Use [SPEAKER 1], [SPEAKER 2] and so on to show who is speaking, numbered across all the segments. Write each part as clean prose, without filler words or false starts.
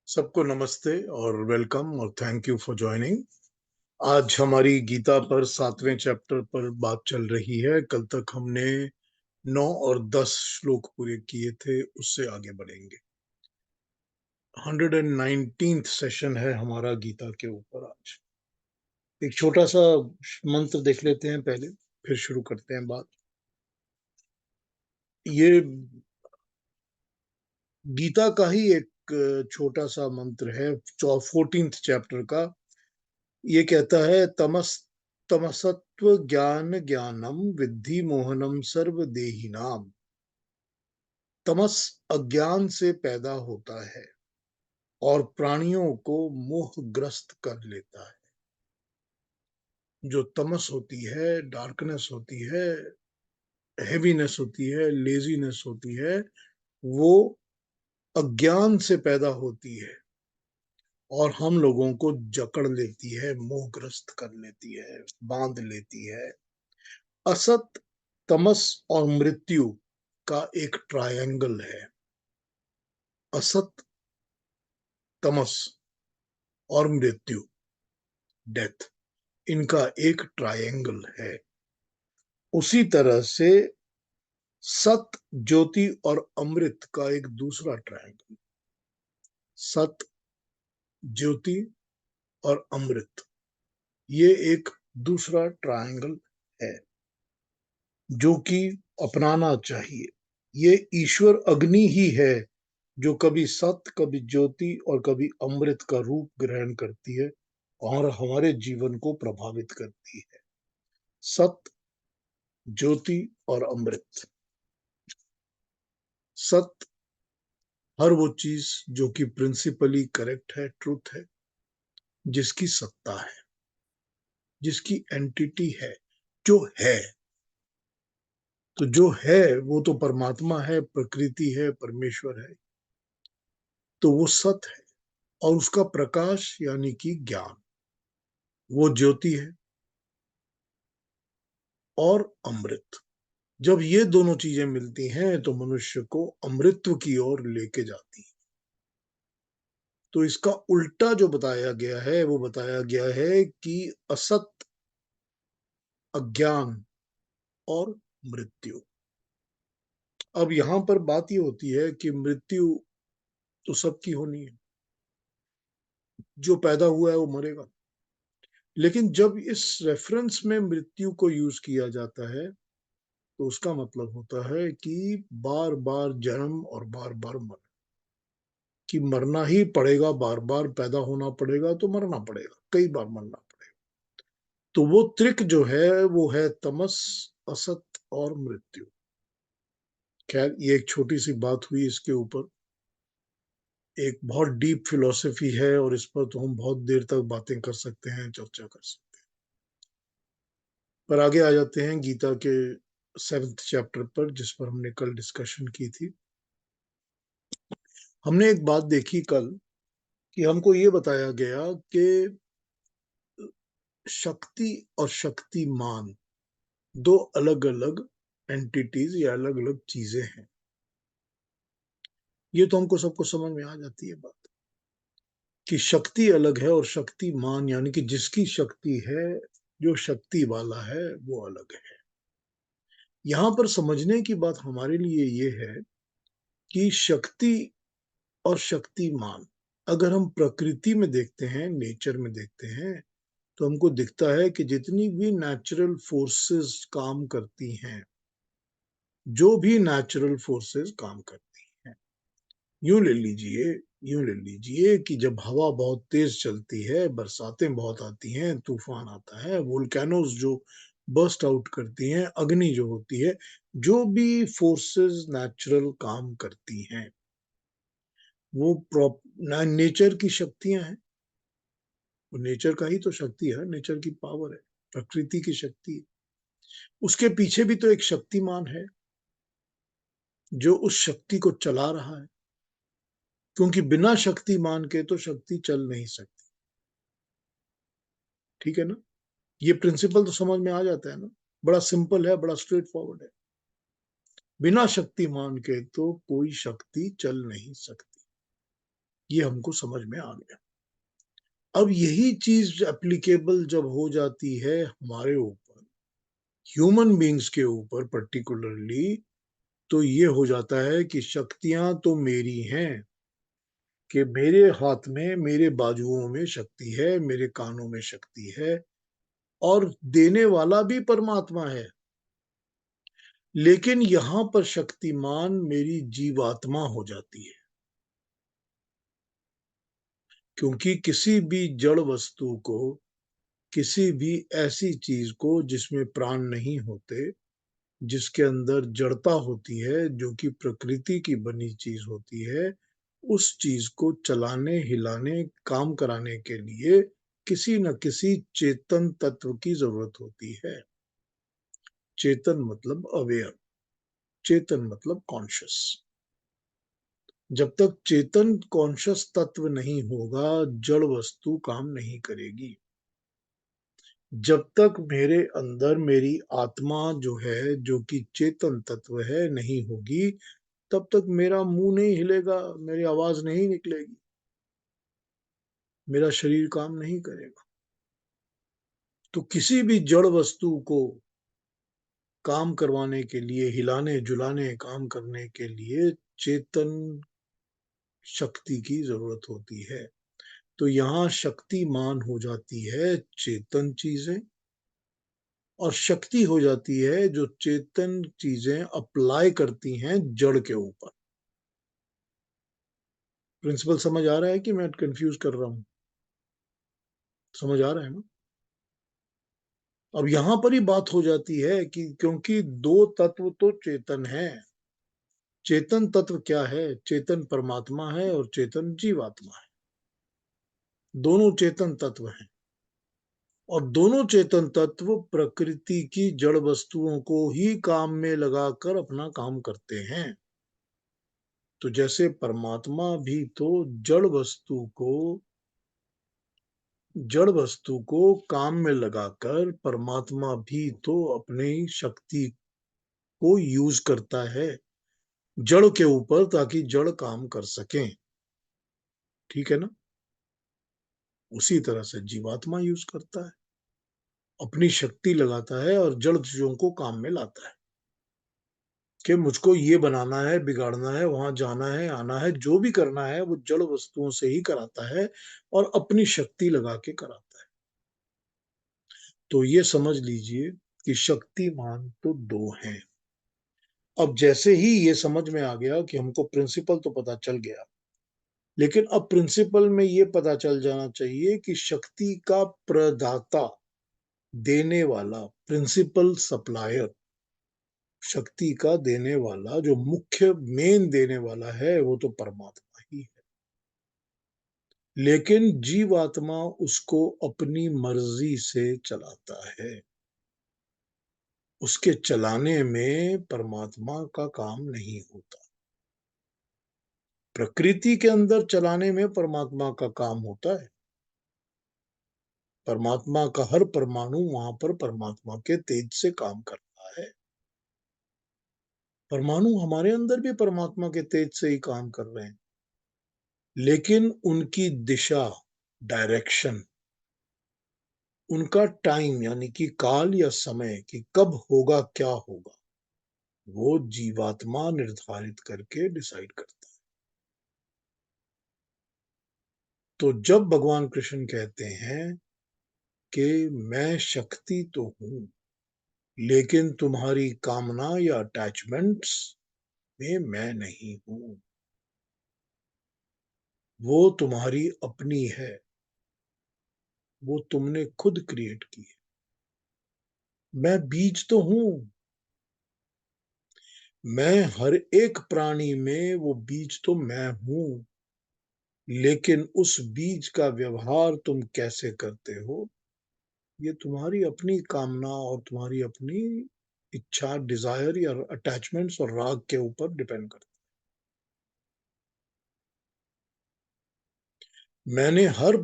[SPEAKER 1] सबको नमस्ते और वेलकम और थैंक यू फॉर ज्वाइनिंग। आज हमारी गीता पर 7वें चैप्टर पर बात चल रही है। कल तक हमने 9 और 10 श्लोक पूरे किए थे, उससे आगे बढ़ेंगे। 119th सेशन है हमारा गीता के ऊपर। आज एक छोटा सा मंत्र देख लेते हैं पहले, फिर शुरू करते हैं बात। ये गीता का ही एक छोटा सा मंत्र है 14th चैप्टर का। ये कहता है तमसत्व ज्ञान ज्ञानम विद्धि मोहनम सर्व देहिनाम। तमस अज्ञान से पैदा होता है और प्राणियों को मोहग्रस्त कर लेता है। जो तमस होती है, डार्कनेस होती है, हेवीनेस होती है, लेजीनेस होती है, वो अज्ञान से पैदा होती है और हम लोगों को जकड़ लेती है, मोहग्रस्त कर लेती है, बांध लेती है। असत, तमस और मृत्यु का एक ट्रायंगल है। असत, तमस और मृत्यु, डेथ, इनका एक ट्रायंगल है। उसी तरह से सत, ज्योति और अमृत का एक दूसरा ट्रायंगल। सत, ज्योति और अमृत, ये एक दूसरा ट्रायंगल है जो कि अपनाना चाहिए। ये ईश्वर अग्नि ही है जो कभी सत्य, कभी ज्योति और कभी अमृत का रूप ग्रहण करती है और हमारे जीवन को प्रभावित करती है। सत्य, ज्योति और अमृत। सत्य, हर वो चीज जो कि प्रिंसिपली करेक्ट है, ट्रूथ है, जिसकी सत्ता है, जिसकी एंटिटी है, जो है। तो जो है वो तो परमात्मा है, प्रकृति है, परमेश्वर है। तो वो सत्य है और उसका प्रकाश यानी कि ज्ञान, वो ज्योति है। और अमृत, जब ये दोनों चीजें मिलती हैं तो मनुष्य को अमृतत्व की ओर लेके जाती है। तो इसका उल्टा जो बताया गया है वो बताया गया है कि असत, अज्ञान और मृत्यु। अब यहां पर बात ये होती है कि मृत्यु तो सबकी होनी है, जो पैदा हुआ है वो मरेगा। लेकिन जब इस रेफरेंस में मृत्यु को यूज किया जाता है तो उसका मतलब होता है कि बार बार जन्म और बार बार मरना, कि मरना ही पड़ेगा, बार बार पैदा होना पड़ेगा तो मरना पड़ेगा, कई बार मरना पड़ेगा। तो वो त्रिक जो है वो है तमस, असत और मृत्यु। खैर, ये एक छोटी सी बात हुई इसके ऊपर। एक बहुत डीप फिलॉसफी है और इस पर तो हम बहुत देर तक बातें कर सकते हैं, चर्चा कर सकते हैं। पर आगे आ जाते हैं गीता के 7th चैप्टर पर, जिस पर हमने कल डिस्कशन की थी। हमने एक बात देखी कल कि हमको ये बताया गया कि शक्ति और शक्तिमान दो अलग अलग एंटिटीज या अलग अलग चीजें हैं। ये तो हमको सबको समझ में आ जाती है बात, कि शक्ति अलग है और शक्तिमान यानी कि जिसकी शक्ति है, जो शक्ति वाला है, वो अलग है। यहां पर समझने की बात हमारे लिए ये है कि शक्ति और शक्तिमान, अगर हम प्रकृति में देखते हैं, नेचर में देखते हैं, तो हमको दिखता है कि जितनी भी नेचुरल फोर्सेस काम करती हैं, जो भी नेचुरल फोर्सेस काम करती हैं, यूं ले लीजिए, यूं ले लीजिए कि जब हवा बहुत तेज चलती है, बरसातें बहुत आती हैं, तूफान आता है, वोल्केनोज जो बर्स्ट आउट करती हैं, अग्नि जो होती है, जो भी फोर्सेस नेचुरल काम करती हैं, वो नेचर की शक्तियां हैं। वो नेचर का ही तो शक्ति है, नेचर की पावर है, प्रकृति की शक्ति है। उसके पीछे भी तो एक शक्तिमान है जो उस शक्ति को चला रहा है, क्योंकि बिना शक्तिमान के तो शक्ति चल नहीं सकती। ठीक है ना? ये प्रिंसिपल तो समझ में आ जाता है ना? बड़ा सिंपल है, बड़ा स्ट्रेट फॉरवर्ड है। बिना शक्तिमान के तो कोई शक्ति चल नहीं सकती। ये हमको समझ में आ गया। अब यही चीज एप्लीकेबल जब हो जाती है हमारे ऊपर, ह्यूमन बींग्स के ऊपर पर्टिकुलरली, तो ये हो जाता है कि शक्तियां तो मेरी हैं, कि मेरे हाथ में, मेरे बाजुओं में शक्ति है, मेरे कानों में शक्ति है, और देने वाला भी परमात्मा है। लेकिन यहां पर शक्तिमान मेरी जीवात्मा हो जाती है, क्योंकि किसी भी जड़ वस्तु को, किसी भी ऐसी चीज को जिसमें प्राण नहीं होते, जिसके अंदर जड़ता होती है, जो कि प्रकृति की बनी चीज होती है, उस चीज को चलाने, हिलाने, काम कराने के लिए किसी न किसी चेतन तत्व की जरूरत होती है। चेतन मतलब अवेयर, चेतन मतलब कॉन्शियस। जब तक चेतन कॉन्शियस तत्व नहीं होगा, जड़ वस्तु काम नहीं करेगी। जब तक मेरे अंदर मेरी आत्मा जो है, जो कि चेतन तत्व है, नहीं होगी, तब तक मेरा मुंह नहीं हिलेगा, मेरी आवाज नहीं निकलेगी, मेरा शरीर काम नहीं करेगा। तो किसी भी जड़ वस्तु को काम करवाने के लिए, हिलाने जुलाने, काम करने के लिए चेतन शक्ति की जरूरत होती है। तो यहाँ शक्तिमान हो जाती है चेतन चीजें, और शक्ति हो जाती है जो चेतन चीजें अप्लाई करती हैं जड़ के ऊपर। प्रिंसिपल समझ आ रहा है कि मैं कंफ्यूज कर रहा हूं? समझ आ रहा है ना? अब यहां पर ही बात हो जाती है कि क्योंकि दो तत्व तो चेतन है। चेतन तत्व क्या है? चेतन परमात्मा है और चेतन जीवात्मा है। दोनों चेतन तत्व हैं, और दोनों चेतन तत्व प्रकृति की जड़ वस्तुओं को ही काम में लगाकर अपना काम करते हैं। तो जैसे परमात्मा भी तो जड़ वस्तु को काम में लगाकर, परमात्मा भी तो अपनी शक्ति को यूज करता है जड़ के ऊपर, ताकि जड़ काम कर सकें। ठीक है ना? उसी तरह से जीवात्मा यूज करता है, अपनी शक्ति लगाता है और जड़ चीजों को काम में लाता है, कि मुझको ये बनाना है, बिगाड़ना है, वहां जाना है, आना है, जो भी करना है वो जड़ वस्तुओं से ही कराता है, और अपनी शक्ति लगा के कराता है। तो ये समझ लीजिए कि शक्तिमान तो दो हैं। अब जैसे ही ये समझ में आ गया कि हमको प्रिंसिपल तो पता चल गया, लेकिन अब प्रिंसिपल में ये पता चल जाना चाहिए कि शक्ति का प्रदाता, देने वाला, प्रिंसिपल सप्लायर, शक्ति का देने वाला, जो मुख्य मेन देने वाला है, वो तो परमात्मा ही है। लेकिन जीवात्मा उसको अपनी मर्जी से चलाता है। उसके चलाने में परमात्मा का काम नहीं होता। प्रकृति के अंदर चलाने में परमात्मा का काम होता है। परमात्मा का हर परमाणु वहां पर परमात्मा के तेज से काम करता है। परमाणु हमारे अंदर भी परमात्मा के तेज से ही काम कर रहे हैं, लेकिन उनकी दिशा, डायरेक्शन, उनका टाइम यानी कि काल या समय, कि कब होगा क्या होगा, वो जीवात्मा निर्धारित करके डिसाइड करता है। तो जब भगवान कृष्ण कहते हैं कि मैं शक्ति तो हूं, लेकिन तुम्हारी कामना या अटैचमेंट्स में मैं नहीं हूं, वो तुम्हारी अपनी है, वो तुमने खुद क्रिएट की है। मैं बीज तो हूं, मैं हर एक प्राणी में वो बीज तो मैं हूं, लेकिन उस बीज का व्यवहार तुम कैसे करते हो, ये तुम्हारी अपनी कामना और तुम्हारी अपनी इच्छा, डिजायर या अटैचमेंट्स और राग के ऊपर डिपेंड करता है। मैंने हर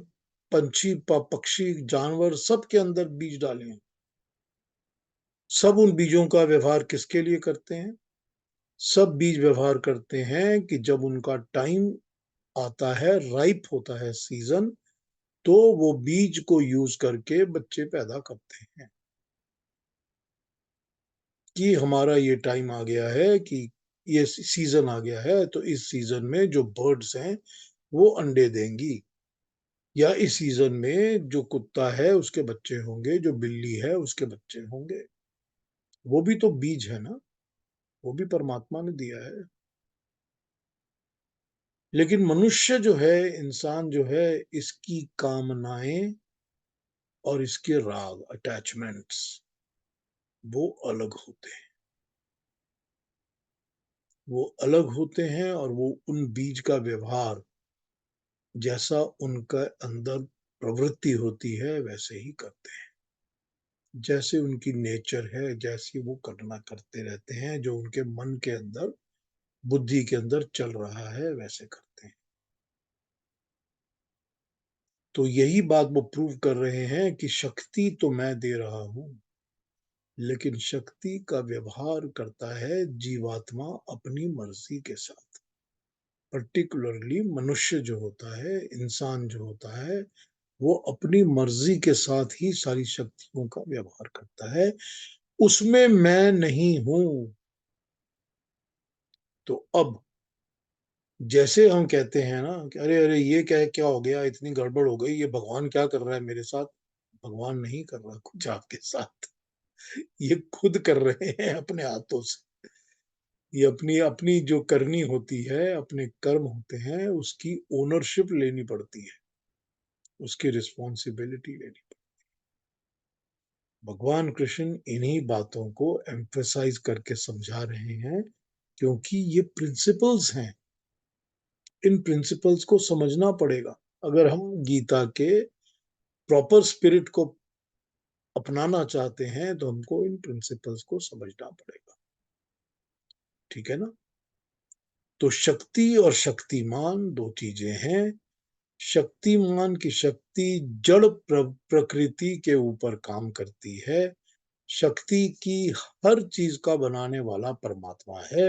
[SPEAKER 1] पंछी, पक्षी, जानवर, सब के अंदर बीज डाले हैं। सब उन बीजों का व्यवहार किसके लिए करते हैं? सब बीज व्यवहार करते हैं कि जब उनका टाइम आता है, राइप होता है सीजन, तो वो बीज को यूज करके बच्चे पैदा करते हैं कि हमारा ये टाइम आ गया है, कि ये सीजन आ गया है, तो इस सीजन में जो बर्ड्स हैं वो अंडे देंगी, या इस सीजन में जो कुत्ता है उसके बच्चे होंगे, जो बिल्ली है उसके बच्चे होंगे। वो भी तो बीज है ना, वो भी परमात्मा ने दिया है। लेकिन मनुष्य जो है, इंसान जो है, इसकी कामनाएं और इसके राग, अटैचमेंट्स, वो अलग होते हैं। वो अलग होते हैं और वो उन बीज का व्यवहार जैसा उनका अंदर प्रवृत्ति होती है वैसे ही करते हैं, जैसे उनकी नेचर है, जैसे वो करना करते रहते हैं, जो उनके मन के अंदर, बुद्धि के अंदर चल रहा है वैसे करते हैं। तो यही बात वो प्रूव कर रहे हैं कि शक्ति तो मैं दे रहा हूं, लेकिन शक्ति का व्यवहार करता है जीवात्मा अपनी मर्जी के साथ। पर्टिकुलरली मनुष्य जो होता है, इंसान जो होता है, वो अपनी मर्जी के साथ ही सारी शक्तियों का व्यवहार करता है, उसमें मैं नहीं हूं। तो अब जैसे हम कहते हैं ना कि अरे अरे ये क्या क्या हो गया, इतनी गड़बड़ हो गई, ये भगवान क्या कर रहा है मेरे साथ। भगवान नहीं कर रहा कुछ आपके साथ, ये खुद कर रहे हैं अपने हाथों से। ये अपनी अपनी जो करनी होती है, अपने कर्म होते हैं, उसकी ओनरशिप लेनी पड़ती है, उसकी रिस्पॉन्सिबिलिटी लेनी पड़ती है। भगवान कृष्ण इन्हीं बातों को एम्फेसाइज करके समझा रहे हैं, क्योंकि ये प्रिंसिपल्स हैं। इन प्रिंसिपल्स को समझना पड़ेगा अगर हम गीता के प्रॉपर स्पिरिट को अपनाना चाहते हैं, तो हमको इन प्रिंसिपल्स को समझना पड़ेगा। ठीक है ना। तो शक्ति और शक्तिमान दो चीजें हैं। शक्तिमान की शक्ति जड़ प्रकृति के ऊपर काम करती है। शक्ति की हर चीज का बनाने वाला परमात्मा है,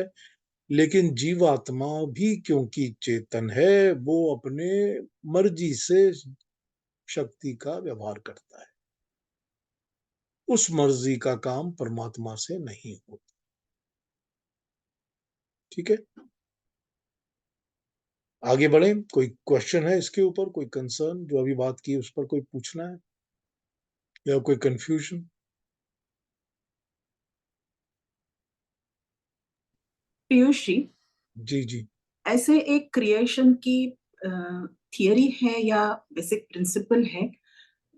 [SPEAKER 1] लेकिन जीवात्मा भी क्योंकि चेतन है, वो अपने मर्जी से शक्ति का व्यवहार करता है। उस मर्जी का काम परमात्मा से नहीं होता। ठीक है, आगे बढ़े। कोई क्वेश्चन है इसके ऊपर, कोई कंसर्न जो अभी बात की उस पर कोई पूछना है, या कोई कंफ्यूजन?
[SPEAKER 2] पीयूष जी,
[SPEAKER 1] जी जी।
[SPEAKER 2] ऐसे एक क्रिएशन की थियरी है या बेसिक प्रिंसिपल है,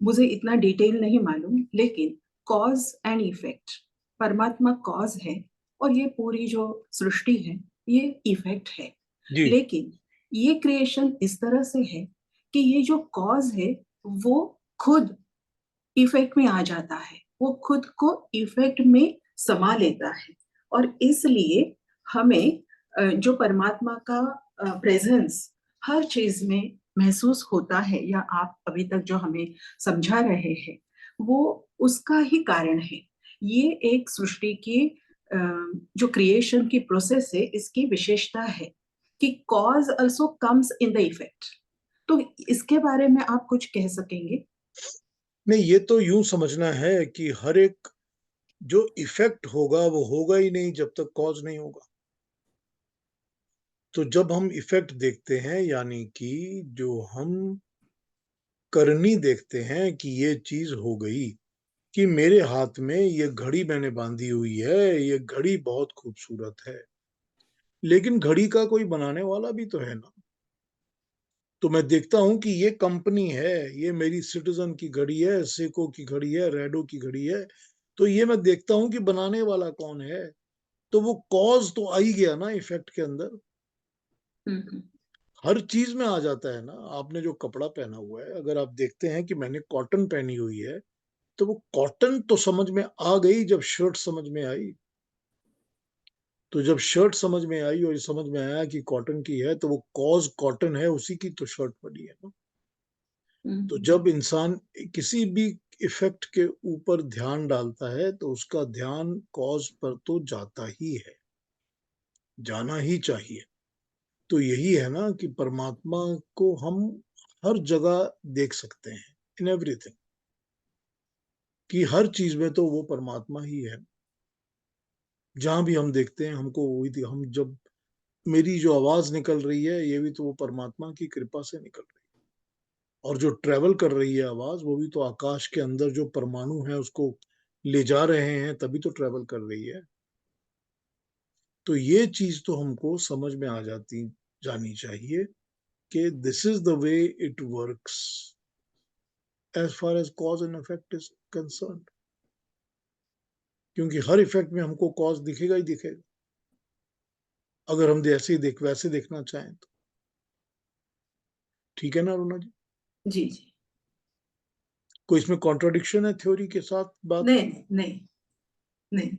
[SPEAKER 2] मुझे इतना डिटेल नहीं मालूम, लेकिन कॉज एंड इफेक्ट, परमात्मा कॉज है और ये पूरी जो सृष्टि है ये इफेक्ट है।
[SPEAKER 1] जी
[SPEAKER 2] लेकिन ये क्रिएशन इस तरह से है कि ये जो कॉज है वो खुद इफेक्ट में आ जाता है, वो खुद को इफेक्ट में समा लेता है। और इसलिए हमें जो परमात्मा का प्रेजेंस हर चीज में महसूस होता है, या आप अभी तक जो हमें समझा रहे हैं वो उसका ही कारण है। ये एक सृष्टि की जो क्रिएशन की प्रोसेस है, इसकी विशेषता है कि cause also comes in the effect. तो इसके बारे में आप कुछ कह सकेंगे?
[SPEAKER 1] नहीं, ये तो यूं समझना है कि हर एक जो इफेक्ट होगा वो होगा ही नहीं जब तक कॉज नहीं होगा। तो जब हम इफेक्ट देखते हैं, यानी कि जो हम करनी देखते हैं कि ये चीज हो गई, कि मेरे हाथ में ये घड़ी मैंने बांधी हुई है, ये घड़ी बहुत खूबसूरत है, लेकिन घड़ी का कोई बनाने वाला भी तो है ना। तो मैं देखता हूं कि ये कंपनी है, ये मेरी सिटीजन की घड़ी है, सेको की घड़ी है, रेडो की घड़ी है, तो ये मैं देखता हूं कि बनाने वाला कौन है। तो वो कॉज तो आ ही गया ना इफेक्ट के अंदर।
[SPEAKER 2] हम्म।
[SPEAKER 1] हर चीज में आ जाता है ना। आपने जो कपड़ा पहना हुआ है, अगर आप देखते हैं कि मैंने कॉटन पहनी हुई है, तो वो कॉटन तो समझ में आ गई जब शर्ट समझ में आई। तो जब शर्ट समझ में आई और समझ में आया कि कॉटन की है, तो वो कॉज कॉटन है, उसी की तो शर्ट बनी है ना। तो
[SPEAKER 2] हम्म।
[SPEAKER 1] जब इंसान किसी भी इफेक्ट के ऊपर ध्यान डालता है, तो उसका ध्यान कॉज पर तो जाता ही है, जाना ही चाहिए। तो यही है ना कि परमात्मा को हम हर जगह देख सकते हैं, इन एवरीथिंग, कि हर चीज में तो वो परमात्मा ही है। जहां भी हम देखते हैं हमको वही, हम जब मेरी जो आवाज निकल रही है ये भी तो वो परमात्मा की कृपा से निकल रही है। और जो ट्रेवल कर रही है आवाज, वो भी तो आकाश के अंदर जो परमाणु है उसको ले जा रहे हैं, तभी तो ट्रेवल कर रही है। तो ये चीज तो हमको समझ में आ जानी चाहिए कि this is the way it works as far as cause and effect is concern. क्योंकि हर इफेक्ट में हमको कॉज दिखेगा ही दिखेगा, अगर हम वैसे देखना चाहें तो। ठीक है ना अरुणा जी?
[SPEAKER 2] जी जी।
[SPEAKER 1] कोई इसमें कॉन्ट्रोडिक्शन है थ्योरी के साथ बात?
[SPEAKER 2] नहीं नहीं नहीं नहीं,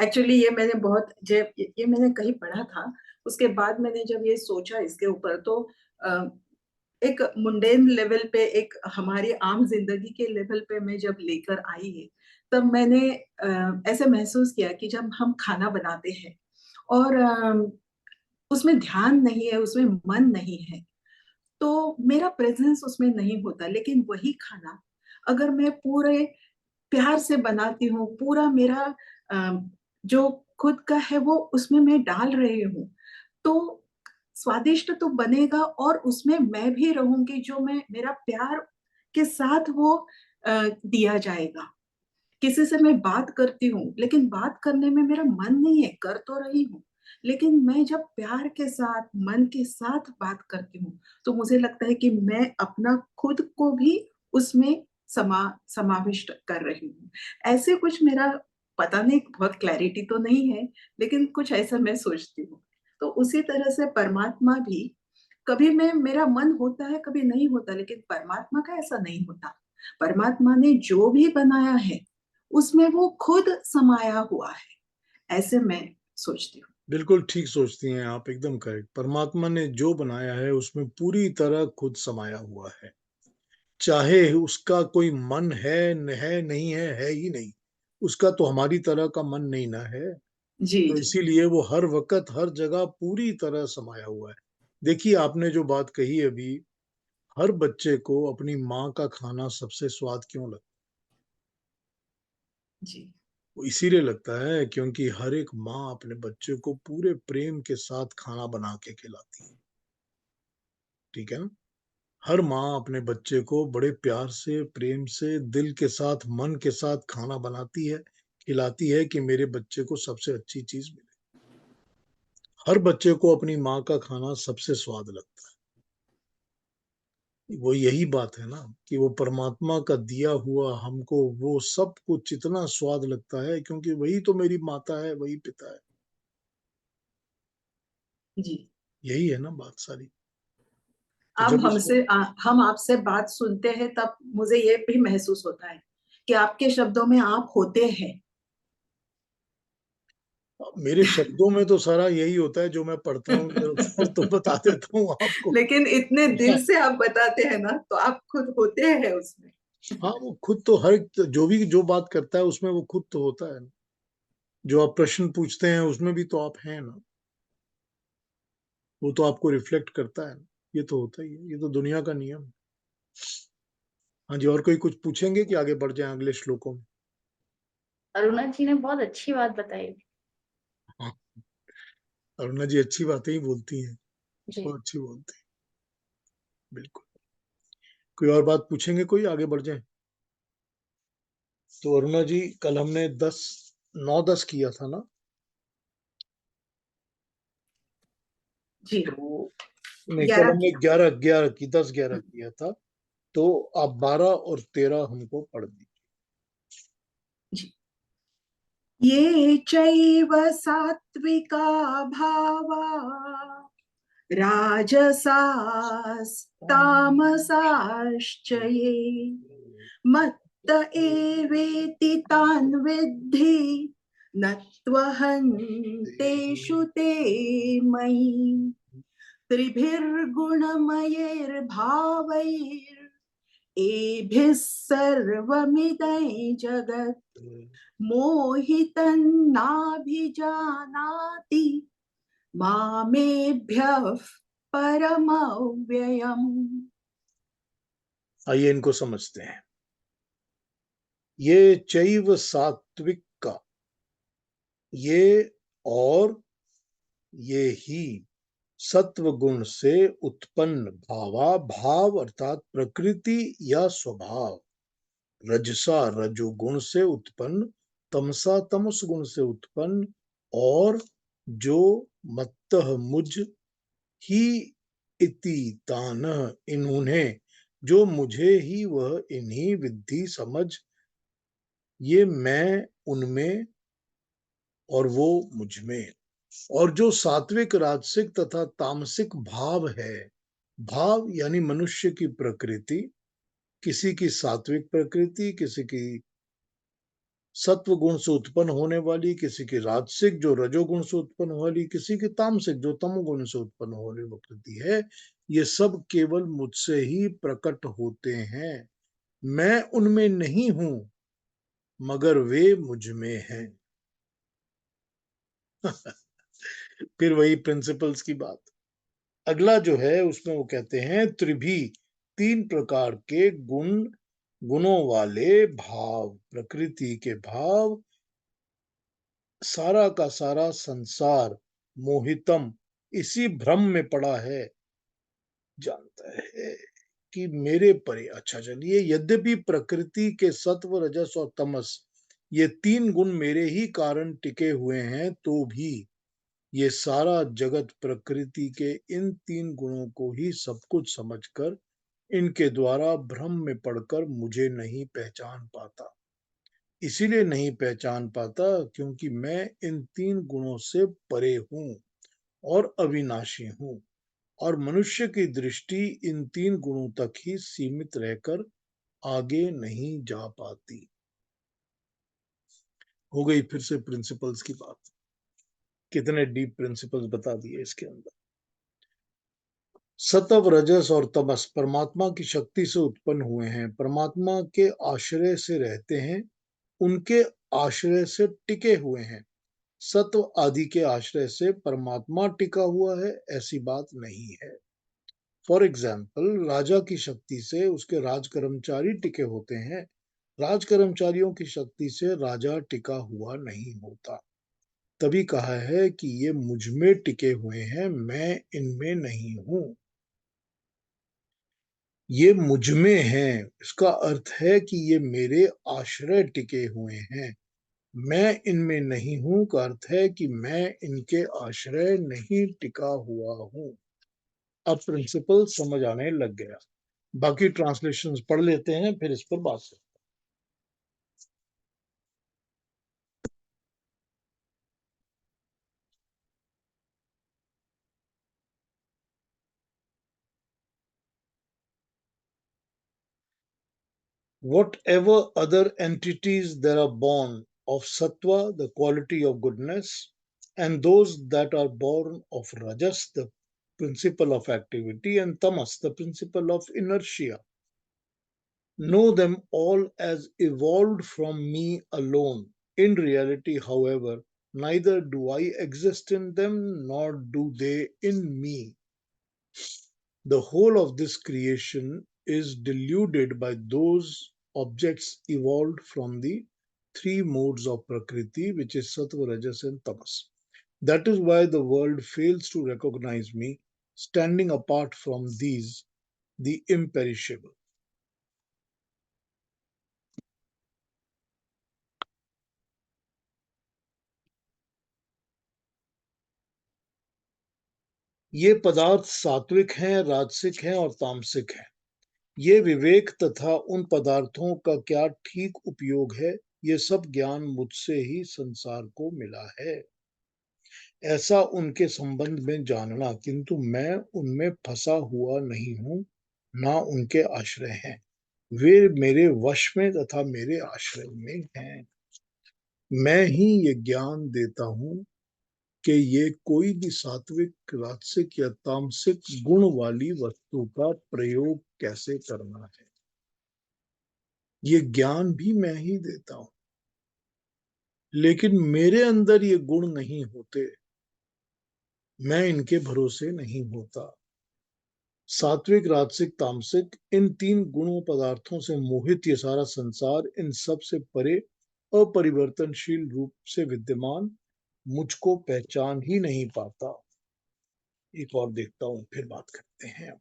[SPEAKER 2] एक्चुअली ये मैंने बहुत जब ये मैंने कहीं पढ़ा था, उसके बाद मैंने जब ये सोचा इसके ऊपर, तो एक मुंडेन लेवल पे, एक हमारी आम जिंदगी के लेवल पे मैं जब लेकर आई है, तब मैंने ऐसे महसूस किया कि जब हम खाना बनाते हैं और उसमें ध्यान नहीं है, उसमें मन नहीं है, तो मेरा प्रेजेंस उसमें नहीं होता। लेकिन वही खाना अगर मैं पूरे प्यार से बनाती हूँ, पूरा मेरा जो खुद का है वो उसमें मैं डाल रही हूँ, तो स्वादिष्ट तो बनेगा, और उसमें मैं भी रहूंगी, जो मैं मेरा प्यार के साथ वो दिया जाएगा। किसी से मैं बात करती हूँ, लेकिन बात करने में मेरा मन नहीं है, कर तो रही हूँ, लेकिन मैं जब प्यार के साथ, मन के साथ बात करती हूँ, तो मुझे लगता है कि मैं अपना खुद को भी उसमें समाविष्ट कर रही हूँ। ऐसे कुछ मेरा, पता नहीं, बहुत क्लैरिटी तो नहीं है, लेकिन कुछ ऐसा मैं सोचती हूँ। तो उसी तरह से परमात्मा भी, कभी मैं, मेरा मन होता है, कभी नहीं होता, लेकिन परमात्मा का ऐसा नहीं होता। परमात्मा ने जो भी बनाया है उसमें वो खुद समाया हुआ है, ऐसे मैं सोचती हूँ।
[SPEAKER 1] बिल्कुल ठीक सोचती हैं आप, एकदम करेक्ट। परमात्मा ने जो बनाया है उसमें पूरी तरह खुद समाया हुआ है। चाहे उसका कोई मन है नहीं है ही नहीं, उसका तो हमारी तरह का मन नहीं ना है।
[SPEAKER 2] जी
[SPEAKER 1] तो
[SPEAKER 2] जी
[SPEAKER 1] इसीलिए वो हर वक्त हर जगह पूरी तरह समाया हुआ है। देखिए आपने जो बात कही अभी, हर बच्चे को अपनी माँ का खाना सबसे स्वाद क्यों लगता है?
[SPEAKER 2] जी
[SPEAKER 1] वो इसीलिए लगता है क्योंकि हर एक माँ अपने बच्चे को पूरे प्रेम के साथ खाना बना के खिलाती है। ठीक है ना? हर माँ अपने बच्चे को बड़े प्यार से, प्रेम से, दिल के साथ, मन के साथ खाना बनाती है, खिलाती है कि मेरे बच्चे को सबसे अच्छी चीज मिले। हर बच्चे को अपनी माँ का खाना सबसे स्वाद लगता है। वो यही बात है ना, कि वो परमात्मा का दिया हुआ हमको वो सब कुछ इतना स्वाद लगता है, क्योंकि वही तो मेरी माता है, वही पिता है।
[SPEAKER 2] जी।
[SPEAKER 1] यही है ना बात सारी। तो
[SPEAKER 2] अब
[SPEAKER 1] जब इसको,
[SPEAKER 2] हम आपसे बात सुनते हैं, तब मुझे ये भी महसूस होता है कि आपके शब्दों में आप होते हैं।
[SPEAKER 1] मेरे शब्दों में तो सारा यही होता है, जो मैं पढ़ता हूँ इधर उधर तो बता देता हूँ आपको।
[SPEAKER 2] लेकिन इतने दिल से आप बताते हैं ना, तो आप खुद होते हैं उसमें।
[SPEAKER 1] हाँ, वो खुद तो हर एक, जो भी जो बात करता है उसमें वो खुद तो होता है ना। जो आप प्रश्न पूछते हैं उसमें भी तो आप हैं ना, वो तो आपको रिफ्लेक्ट करता है ना। ये तो होता ही है, ये तो दुनिया का नियम है। हाँ जी, और कोई कुछ पूछेंगे कि आगे बढ़ जाएं अगले श्लोकों में?
[SPEAKER 3] अरुणा जी ने बहुत अच्छी बात बताई।
[SPEAKER 1] हाँ, अरुणा जी अच्छी बातें ही बोलती हैं,
[SPEAKER 3] जी।
[SPEAKER 1] बहुत अच्छी बोलती हैं। बिल्कुल। कोई और बात पूछेंगे, कोई आगे बढ़ जाए? तो अरुणा जी, कल हमने 9-10 किया था ना?
[SPEAKER 2] जी हाँ।
[SPEAKER 1] तो नहीं, कल
[SPEAKER 2] 11
[SPEAKER 1] हमने
[SPEAKER 2] किया।
[SPEAKER 1] 11-11 की 10-11 किया था। तो आप 12 और 13 हमको पढ़ दी।
[SPEAKER 2] जी। ये चैव सात्विका भावा राजसास्तामसाश्च ये मत्त एवेति तान् विद्धि न त्वहं तेषु ते मयि त्रिभिर्गुणमयैर्भावैर् सर्वमिदं जगत् मोहितं नाभिजानाति मामेभ्यः परमव्ययम्।
[SPEAKER 1] आइए इनको समझते हैं। ये चैव सात्विक का, ये और ये ही सत्व गुण से उत्पन्न भावा भाव अर्थात प्रकृति या स्वभाव, रजसा रजोगुण से उत्पन्न, तमसा तमस गुण से उत्पन्न, और जो मत्तः मुझ ही इति तान इन्होंने, जो मुझे ही वह इन्हीं विद्धि समझ, ये मैं उनमें और वो मुझ में। और जो सात्विक राजसिक तथा तामसिक भाव है, भाव यानी मनुष्य की प्रकृति, किसी की सात्विक प्रकृति, किसी की सत्व गुण से उत्पन्न होने वाली, किसी की राजसिक जो रजोगुण से उत्पन्न वाली, किसी की तामसिक जो तमोगुण से उत्पन्न होने प्रकृति है, ये सब केवल मुझसे ही प्रकट होते हैं। मैं उनमें नहीं हूं मगर वे मुझ में हैं। फिर वही प्रिंसिपल्स की बात। अगला जो है उसमें वो कहते हैं त्रिभी, तीन प्रकार के गुणों वाले भाव, प्रकृति के भाव, सारा का सारा संसार मोहितम इसी भ्रम में पड़ा है, जानता है कि मेरे परे। अच्छा चलिए, यद्यपि प्रकृति के सत्व रजस और तमस ये तीन गुण मेरे ही कारण टिके हुए हैं, तो भी ये सारा जगत प्रकृति के इन तीन गुणों को ही सब कुछ समझकर इनके द्वारा भ्रम में पड़कर मुझे नहीं पहचान पाता। इसीलिए नहीं पहचान पाता क्योंकि मैं इन तीन गुणों से परे हूं और अविनाशी हूं, और मनुष्य की दृष्टि इन तीन गुणों तक ही सीमित रहकर आगे नहीं जा पाती। हो गई फिर से प्रिंसिपल्स की बात। कितने डीप प्रिंसिपल्स बता दिए इसके अंदर। सत्व रजस और तमस परमात्मा की शक्ति से उत्पन्न हुए हैं, परमात्मा के आश्रय से रहते हैं, उनके आश्रय से टिके हुए हैं। सत्व आदि के आश्रय से परमात्मा टिका हुआ है ऐसी बात नहीं है। फॉर एग्जाम्पल, राजा की शक्ति से उसके राज कर्मचारी टिके होते हैं, राज कर्मचारियों की शक्ति से राजा टिका हुआ नहीं होता। तभी कहा है कि ये मुझ में टिके हुए हैं, मैं इनमें नहीं हूं। ये मुझ में हैं, इसका अर्थ है कि ये मेरे आश्रय टिके हुए हैं। मैं इनमें नहीं हूं का अर्थ है कि मैं इनके आश्रय नहीं टिका हुआ हूं। अब प्रिंसिपल समझ आने लग गया। बाकी ट्रांसलेशंस पढ़ लेते हैं, फिर इस पर बात करते हैं। Whatever other entities there are born of sattva, the quality of goodness, and those that are born of rajas, the principle of activity, and tamas, the principle of inertia, know them all as evolved from me alone. In reality, however, neither do I exist in them nor do they in me. The whole of this creation is deluded by those objects evolved from the three modes of Prakriti, which is Sattva, Rajas, and Tamas. That is why the world fails to recognize me, standing apart from these, the imperishable. ये पदार्थ सात्विक हैं, राजसिक हैं और तामसिक हैं। ये विवेक तथा उन पदार्थों का क्या ठीक उपयोग है, ये सब ज्ञान मुझसे ही संसार को मिला है, ऐसा उनके संबंध में जानना, किंतु मैं उनमें फंसा हुआ नहीं हूं, ना उनके आश्रय हैं। वे मेरे वश में तथा मेरे आश्रय में हैं। मैं ही ये ज्ञान देता हूं कि ये कोई भी सात्विक, राजसिक या तामसिक गुण वाली वस्तु का प्रयोग कैसे करना है। ये ज्ञान भी मैं ही देता हूं, लेकिन मेरे अंदर ये गुण नहीं होते, मैं इनके भरोसे नहीं होता। सात्विक, राजसिक, तामसिक, इन तीन गुणों पदार्थों से मोहित ये सारा संसार इन सब से परे अपरिवर्तनशील रूप से विद्यमान मुझको पहचान ही नहीं पाता। एक और देखता हूं, फिर बात करते हैं।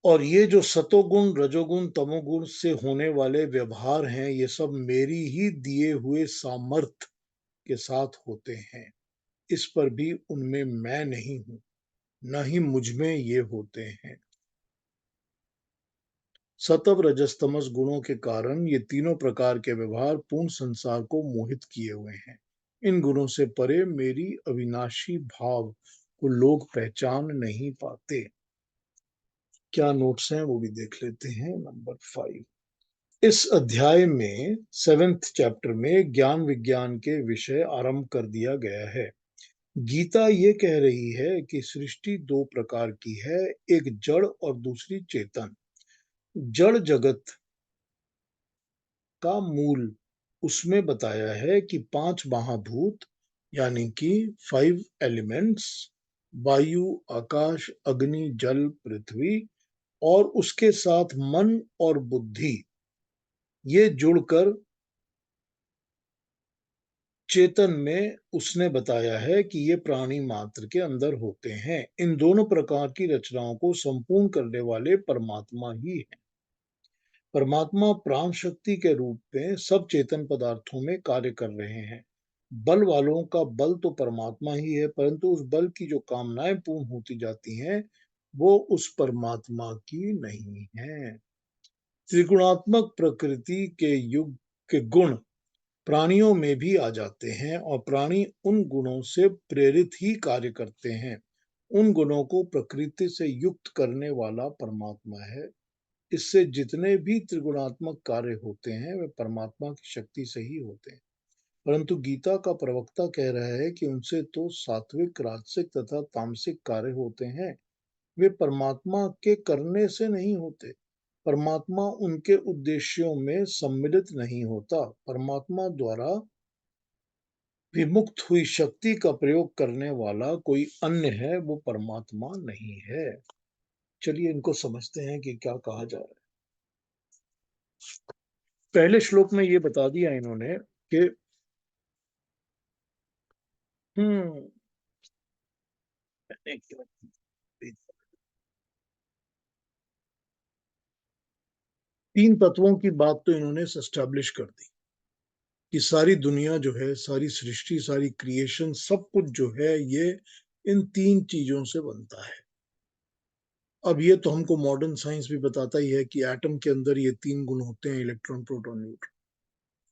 [SPEAKER 1] और ये जो सतोगुण, रजोगुण, तमोगुण से होने वाले व्यवहार हैं, ये सब मेरी ही दिए हुए सामर्थ्य के साथ होते हैं। इस पर भी उनमें मैं नहीं हूं, न ही मुझ में ये होते हैं। सतव, रजस, तमस गुणों के कारण ये तीनों प्रकार के व्यवहार पूर्ण संसार को मोहित किए हुए हैं। इन गुणों से परे मेरी अविनाशी भाव को लोग पहचान नहीं पाते। क्या नोट्स हैं वो भी देख लेते हैं। नंबर 5, इस अध्याय में 7th चैप्टर में ज्ञान विज्ञान के विषय आरंभ कर दिया गया है। गीता ये कह रही है कि सृष्टि दो प्रकार की है, एक जड़ और दूसरी चेतन। जड़ जगत का मूल उसमें बताया है कि 5 महाभूत यानी कि 5 एलिमेंट्स, वायु, आकाश, अग्नि, जल, पृथ्वी और उसके साथ मन और बुद्धि, ये जुड़कर चेतन में उसने बताया है कि ये प्राणी मात्र के अंदर होते हैं। इन दोनों प्रकार की रचनाओं को संपूर्ण करने वाले परमात्मा ही है। परमात्मा प्राण शक्ति के रूप में सब चेतन पदार्थों में कार्य कर रहे हैं। बल वालों का बल तो परमात्मा ही है, परंतु उस बल की जो कामनाएं पूर्ण होती जाती हैं, वो उस परमात्मा की नहीं है। त्रिगुणात्मक प्रकृति के युग के गुण प्राणियों में भी आ जाते हैं और प्राणी उन गुणों से प्रेरित ही कार्य करते हैं। उन गुणों को प्रकृति से युक्त करने वाला परमात्मा है। इससे जितने भी त्रिगुणात्मक कार्य होते हैं वे परमात्मा की शक्ति से ही होते हैं। परंतु गीता का प्रवक्ता कह रहा है कि उनसे तो सात्विक, राजसिक तथा तामसिक कार्य होते हैं। वे परमात्मा के करने से नहीं होते। परमात्मा उनके उद्देश्यों में सम्मिलित नहीं होता। परमात्मा द्वारा विमुक्त हुई शक्ति का प्रयोग करने वाला कोई अन्य है, वो परमात्मा नहीं है। चलिए इनको समझते हैं कि क्या कहा जा रहा है। पहले श्लोक में ये बता दिया इन्होंने कि हम्म तीन तत्वों की बात तो इन्होंने एस्टैब्लिश कर दी कि सारी दुनिया जो है, सारी सृष्टि, सारी क्रिएशन, सब कुछ जो है ये इन तीन चीजों से बनता है। अब ये तो हमको मॉडर्न साइंस भी बताता ही है कि एटम के अंदर ये तीन गुण होते हैं, इलेक्ट्रॉन, प्रोटॉन, न्यूट्रॉन,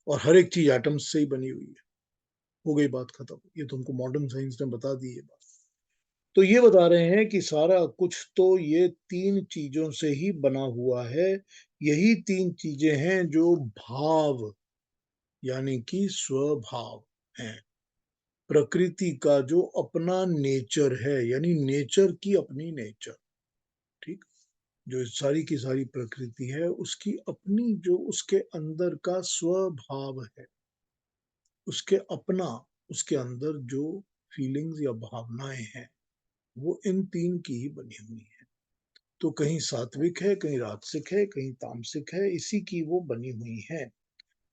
[SPEAKER 1] और हर एक चीज एटम्स से ही बनी हुई है। हो गई बात खत्म। ये तो हमको मॉडर्न साइंस ने बता दी है बात। तो ये बता रहे हैं कि सारा कुछ तो ये तीन चीजों से ही बना हुआ है। यही तीन चीजें हैं जो भाव यानी कि स्वभाव है। प्रकृति का जो अपना नेचर है, यानी नेचर की अपनी नेचर, ठीक। जो सारी की सारी प्रकृति है उसकी अपनी जो उसके अंदर का स्वभाव है, उसके अपना, उसके अंदर जो फीलिंग्स या भावनाएं हैं, वो इन तीन की ही बनी हुई है। तो कहीं सात्विक है, कहीं राजसिक है, कहीं तामसिक है, इसी की वो बनी हुई है।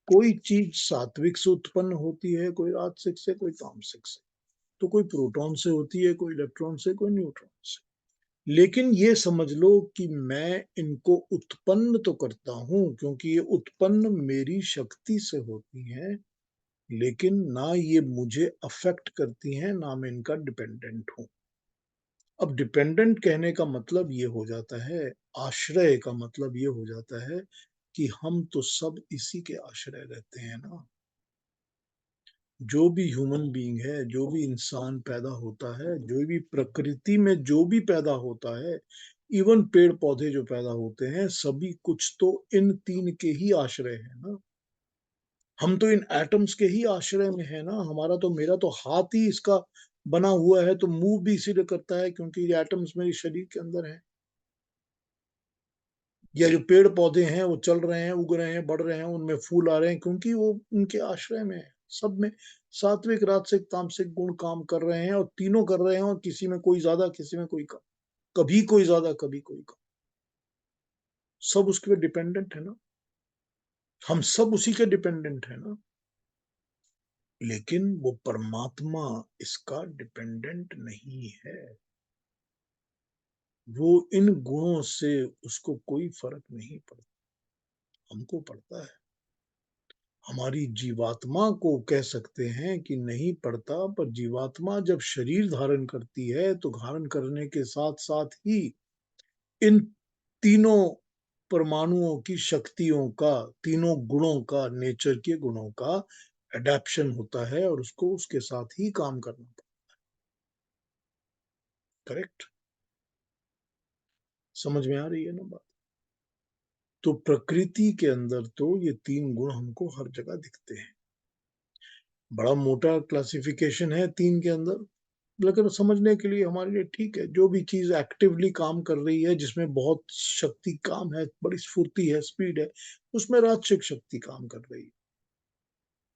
[SPEAKER 1] कोई चीज सात्विक से उत्पन्न होती है, कोई राजसिक से, कोई तामसिक से। तो कोई प्रोटॉन से होती है, कोई इलेक्ट्रॉन से, कोई न्यूट्रॉन से। लेकिन ये समझ लो कि मैं इनको उत्पन्न तो करता हूं, क्योंकि ये उत्पन्न मेरी शक्ति से होती हैं, लेकिन ना ये मुझे अफेक्ट करती हैं, ना मैं इनका डिपेंडेंट हूं। अब डिपेंडेंट कहने का मतलब ये हो जाता है, आश्रय का मतलब ये हो जाता है कि हम तो सब इसी के आश्रय रहते हैं ना। जो भी ह्यूमन बीइंग है, जो भी इंसान पैदा होता है, जो भी प्रकृति में जो भी पैदा होता है, इवन पेड़ पौधे जो पैदा होते हैं, सभी कुछ तो इन तीन के ही आश्रय है ना। हम तो इन एटम्स के ही आश्रय में है ना। हमारा तो, मेरा तो हाथ ही इसका बना हुआ है, तो मूव भी इसीलिए करता है क्योंकि ये एटम्स मेरे शरीर के अंदर है। या जो पेड़ पौधे हैं वो चल रहे हैं, उग रहे हैं, बढ़ रहे हैं, उनमें फूल आ रहे हैं, क्योंकि वो उनके आश्रय में है। सब में सात्विक राजसिक तामसिक गुण काम कर रहे हैं और तीनों कर रहे हैं, और किसी में कोई ज्यादा किसी में कोई कम, कभी कोई ज्यादा कभी कोई कम, सब उसके पे डिपेंडेंट है ना, हम सब उसी के डिपेंडेंट है ना। लेकिन वो परमात्मा इसका डिपेंडेंट नहीं है। वो इन गुणों से उसको कोई फर्क नहीं पड़ता, हमको पड़ता है। हमारी जीवात्मा को कह सकते हैं कि नहीं पड़ता, पर जीवात्मा जब शरीर धारण करती है तो धारण करने के साथ साथ ही इन तीनों परमाणुओं की शक्तियों का, तीनों गुणों का, नेचर के गुणों का एडेप्शन होता है और उसको उसके साथ ही काम करना पड़ता है। करेक्ट? समझ में आ रही है ना बात? तो प्रकृति के अंदर तो ये तीन गुण हमको हर जगह दिखते हैं। बड़ा मोटा क्लासिफिकेशन है तीन के अंदर, लेकिन समझने के लिए हमारे लिए ठीक है। जो भी चीज एक्टिवली काम कर रही है, जिसमें बहुत शक्ति काम है, बड़ी स्फूर्ति है, स्पीड है, उसमें राजसिक शक्ति काम कर रही है।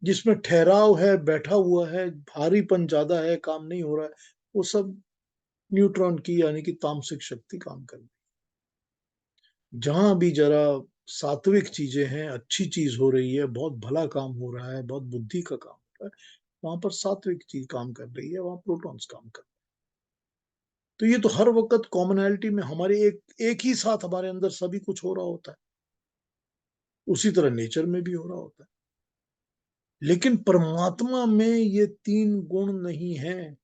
[SPEAKER 1] जिसमें ठहराव है, बैठा हुआ है, भारीपन ज्यादा है, काम नहीं हो रहा है, वो सब न्यूट्रॉन की यानी कि तामसिक शक्ति काम कर रही है। जहां भी जरा सात्विक चीजें हैं, अच्छी चीज हो रही है, बहुत भला काम हो रहा है, बहुत बुद्धि का काम हो रहा है, वहां पर सात्विक चीज काम कर रही है, वहां प्रोटॉन्स काम कर रहे हैं। तो ये तो हर वक्त कॉमनैलिटी में हमारे एक ही साथ हमारे अंदर सभी कुछ हो रहा होता है, उसी तरह नेचर में भी हो रहा होता है। लेकिन परमात्मा में ये तीन गुण नहीं है,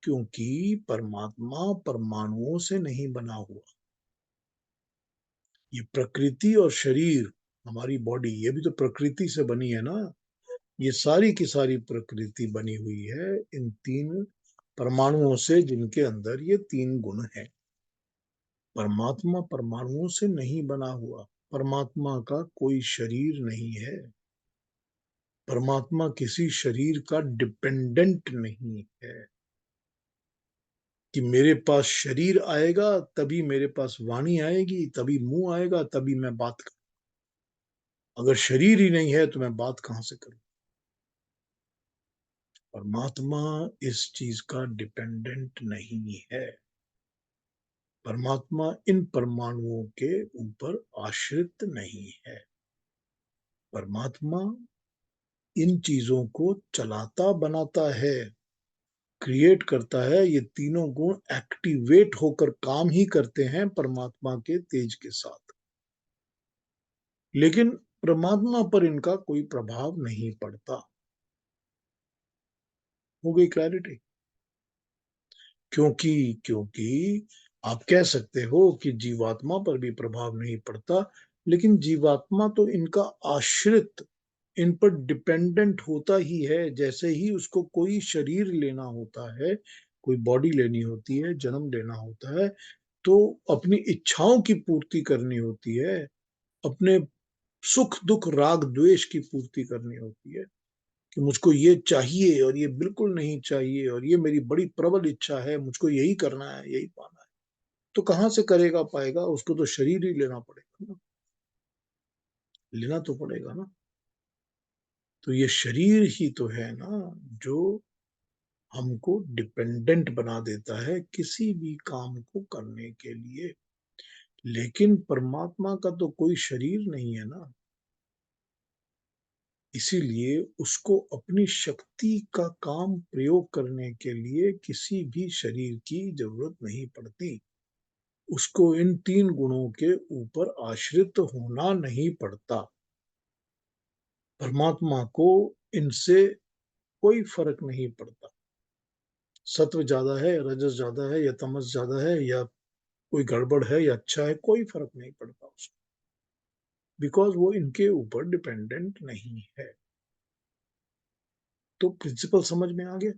[SPEAKER 1] क्योंकि परमात्मा परमाणुओं से नहीं बना हुआ। ये प्रकृति और शरीर, हमारी बॉडी, ये भी तो प्रकृति से बनी है ना। ये सारी की सारी प्रकृति बनी हुई है इन तीन परमाणुओं से, जिनके अंदर ये तीन गुण है। परमात्मा परमाणुओं से नहीं बना हुआ, परमात्मा का कोई शरीर नहीं है, परमात्मा किसी शरीर का डिपेंडेंट नहीं है कि मेरे पास शरीर आएगा तभी मेरे पास वाणी आएगी, तभी मुंह आएगा, तभी मैं बात करूं। अगर शरीर ही नहीं है तो मैं बात कहां से करूं? परमात्मा इस चीज का डिपेंडेंट नहीं है। परमात्मा इन परमाणुओं के ऊपर आश्रित नहीं है। परमात्मा इन चीजों को चलाता बनाता है, क्रिएट करता है। ये तीनों गुण एक्टिवेट होकर काम ही करते हैं परमात्मा के तेज के साथ, लेकिन परमात्मा पर इनका कोई प्रभाव नहीं पड़ता। हो गई क्लैरिटी? क्योंकि क्योंकि आप कह सकते हो कि जीवात्मा पर भी प्रभाव नहीं पड़ता, लेकिन जीवात्मा तो इनका आश्रित, इन पर डिपेंडेंट होता ही है। जैसे ही उसको कोई शरीर लेना होता है, कोई बॉडी लेनी होती है, जन्म लेना होता है, तो अपनी इच्छाओं की पूर्ति करनी होती है, अपने सुख दुख राग द्वेष की पूर्ति करनी होती है कि मुझको ये चाहिए और ये बिल्कुल नहीं चाहिए, और ये मेरी बड़ी प्रबल इच्छा है, मुझको यही करना है, यही पाना है। तो कहाँ से करेगा पाएगा? उसको तो शरीर ही लेना पड़ेगा ना, लेना तो पड़ेगा ना। तो ये शरीर ही तो है ना जो हमको डिपेंडेंट बना देता है किसी भी काम को करने के लिए। लेकिन परमात्मा का तो कोई शरीर नहीं है ना, इसीलिए उसको अपनी शक्ति का काम प्रयोग करने के लिए किसी भी शरीर की जरूरत नहीं पड़ती। उसको इन तीन गुणों के ऊपर आश्रित होना नहीं पड़ता। परमात्मा को इनसे कोई फर्क नहीं पड़ता। सत्व ज्यादा है, रजस ज्यादा है, या तमस ज्यादा है, या कोई गड़बड़ है या अच्छा है, कोई फर्क नहीं पड़ता उसको, बिकॉज वो इनके ऊपर डिपेंडेंट नहीं है। तो प्रिंसिपल समझ में आ गया?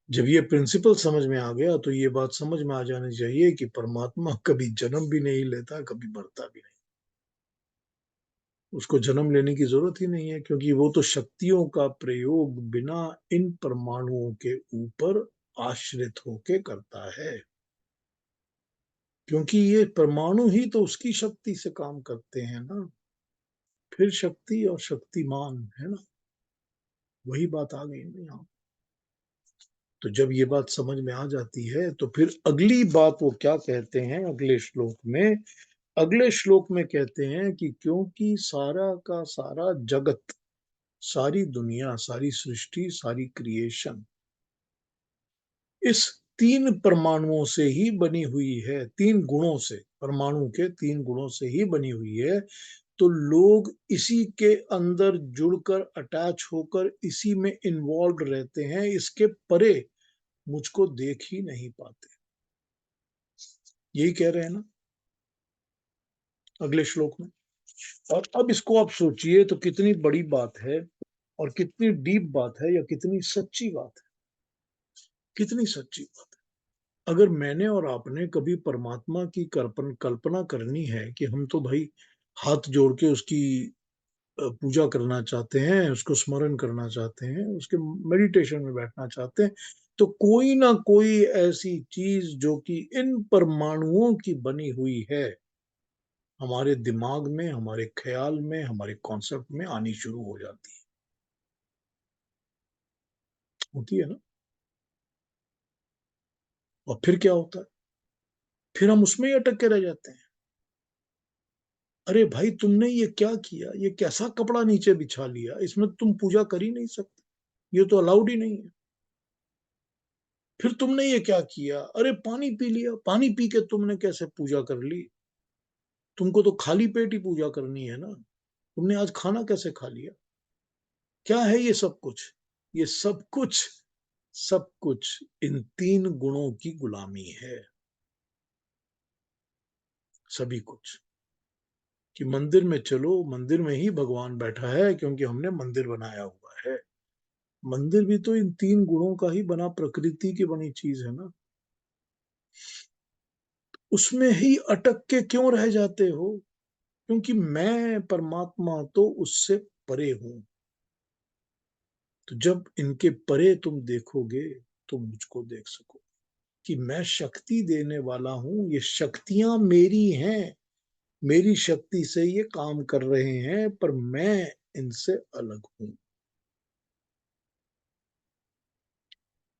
[SPEAKER 1] जब ये प्रिंसिपल समझ में आ गया तो ये बात समझ में आ जानी चाहिए कि परमात्मा कभी जन्म भी नहीं लेता, कभी मरता भी नहीं। उसको जन्म लेने की जरूरत ही नहीं है, क्योंकि वो तो शक्तियों का प्रयोग बिना इन परमाणुओं के ऊपर आश्रित होके करता है, क्योंकि ये परमाणु ही तो उसकी शक्ति से काम करते हैं ना। फिर शक्ति और शक्तिमान है ना। वही बात आ गई ना यहाँ। तो जब ये बात समझ में आ जाती है तो फिर अगली बात वो क्या कहते हैं अगले श्लोक में। अगले श्लोक में कहते हैं कि क्योंकि सारा का सारा जगत, सारी दुनिया, सारी सृष्टि, सारी क्रिएशन इस तीन परमाणुओं से ही बनी हुई है, तीन गुणों से, परमाणु के तीन गुणों से ही बनी हुई है। तो लोग इसी के अंदर जुड़कर, अटैच होकर इसी में इन्वॉल्व रहते हैं, इसके परे मुझको देख ही नहीं पाते। यही कह रहे हैं ना अगले श्लोक में। और अब इसको आप सोचिए तो कितनी बड़ी बात है और कितनी डीप बात है, या कितनी सच्ची बात है, कितनी सच्ची बात है। अगर मैंने और आपने कभी परमात्मा की कल्पना करनी है कि हम तो भाई हाथ जोड़ के उसकी पूजा करना चाहते हैं, उसको स्मरण करना चाहते हैं, उसके मेडिटेशन में बैठना चाहते हैं, तो कोई ना कोई ऐसी चीज जो कि इन परमाणुओं की बनी हुई है, हमारे दिमाग में, हमारे ख्याल में, हमारे कॉन्सेप्ट में आनी शुरू हो जाती है। होती है ना। और फिर क्या होता है? फिर हम उसमें ही अटक के रह जाते हैं। अरे भाई, तुमने ये क्या किया? ये कैसा कपड़ा नीचे बिछा लिया? इसमें तुम पूजा कर ही नहीं सकते, ये तो अलाउड ही नहीं है। फिर तुमने ये क्या किया? अरे पानी पी लिया, पानी पी के तुमने कैसे पूजा कर ली? तुमको तो खाली पेट ही पूजा करनी है ना, तुमने आज खाना कैसे खा लिया? क्या है ये सब कुछ? ये सब कुछ, सब कुछ इन तीन गुणों की गुलामी है। सभी कुछ। कि मंदिर में चलो, मंदिर में ही भगवान बैठा है क्योंकि हमने मंदिर बनाया हुआ है। मंदिर भी तो इन तीन गुणों का ही बना, प्रकृति की बनी चीज है ना। उसमें ही अटक के क्यों रह जाते हो? क्योंकि मैं परमात्मा तो उससे परे हूं। तो जब इनके परे तुम देखोगे तो मुझको देख सको कि मैं शक्ति देने वाला हूं, ये शक्तियां मेरी हैं, मेरी शक्ति से ये काम कर रहे हैं, पर मैं इनसे अलग हूं।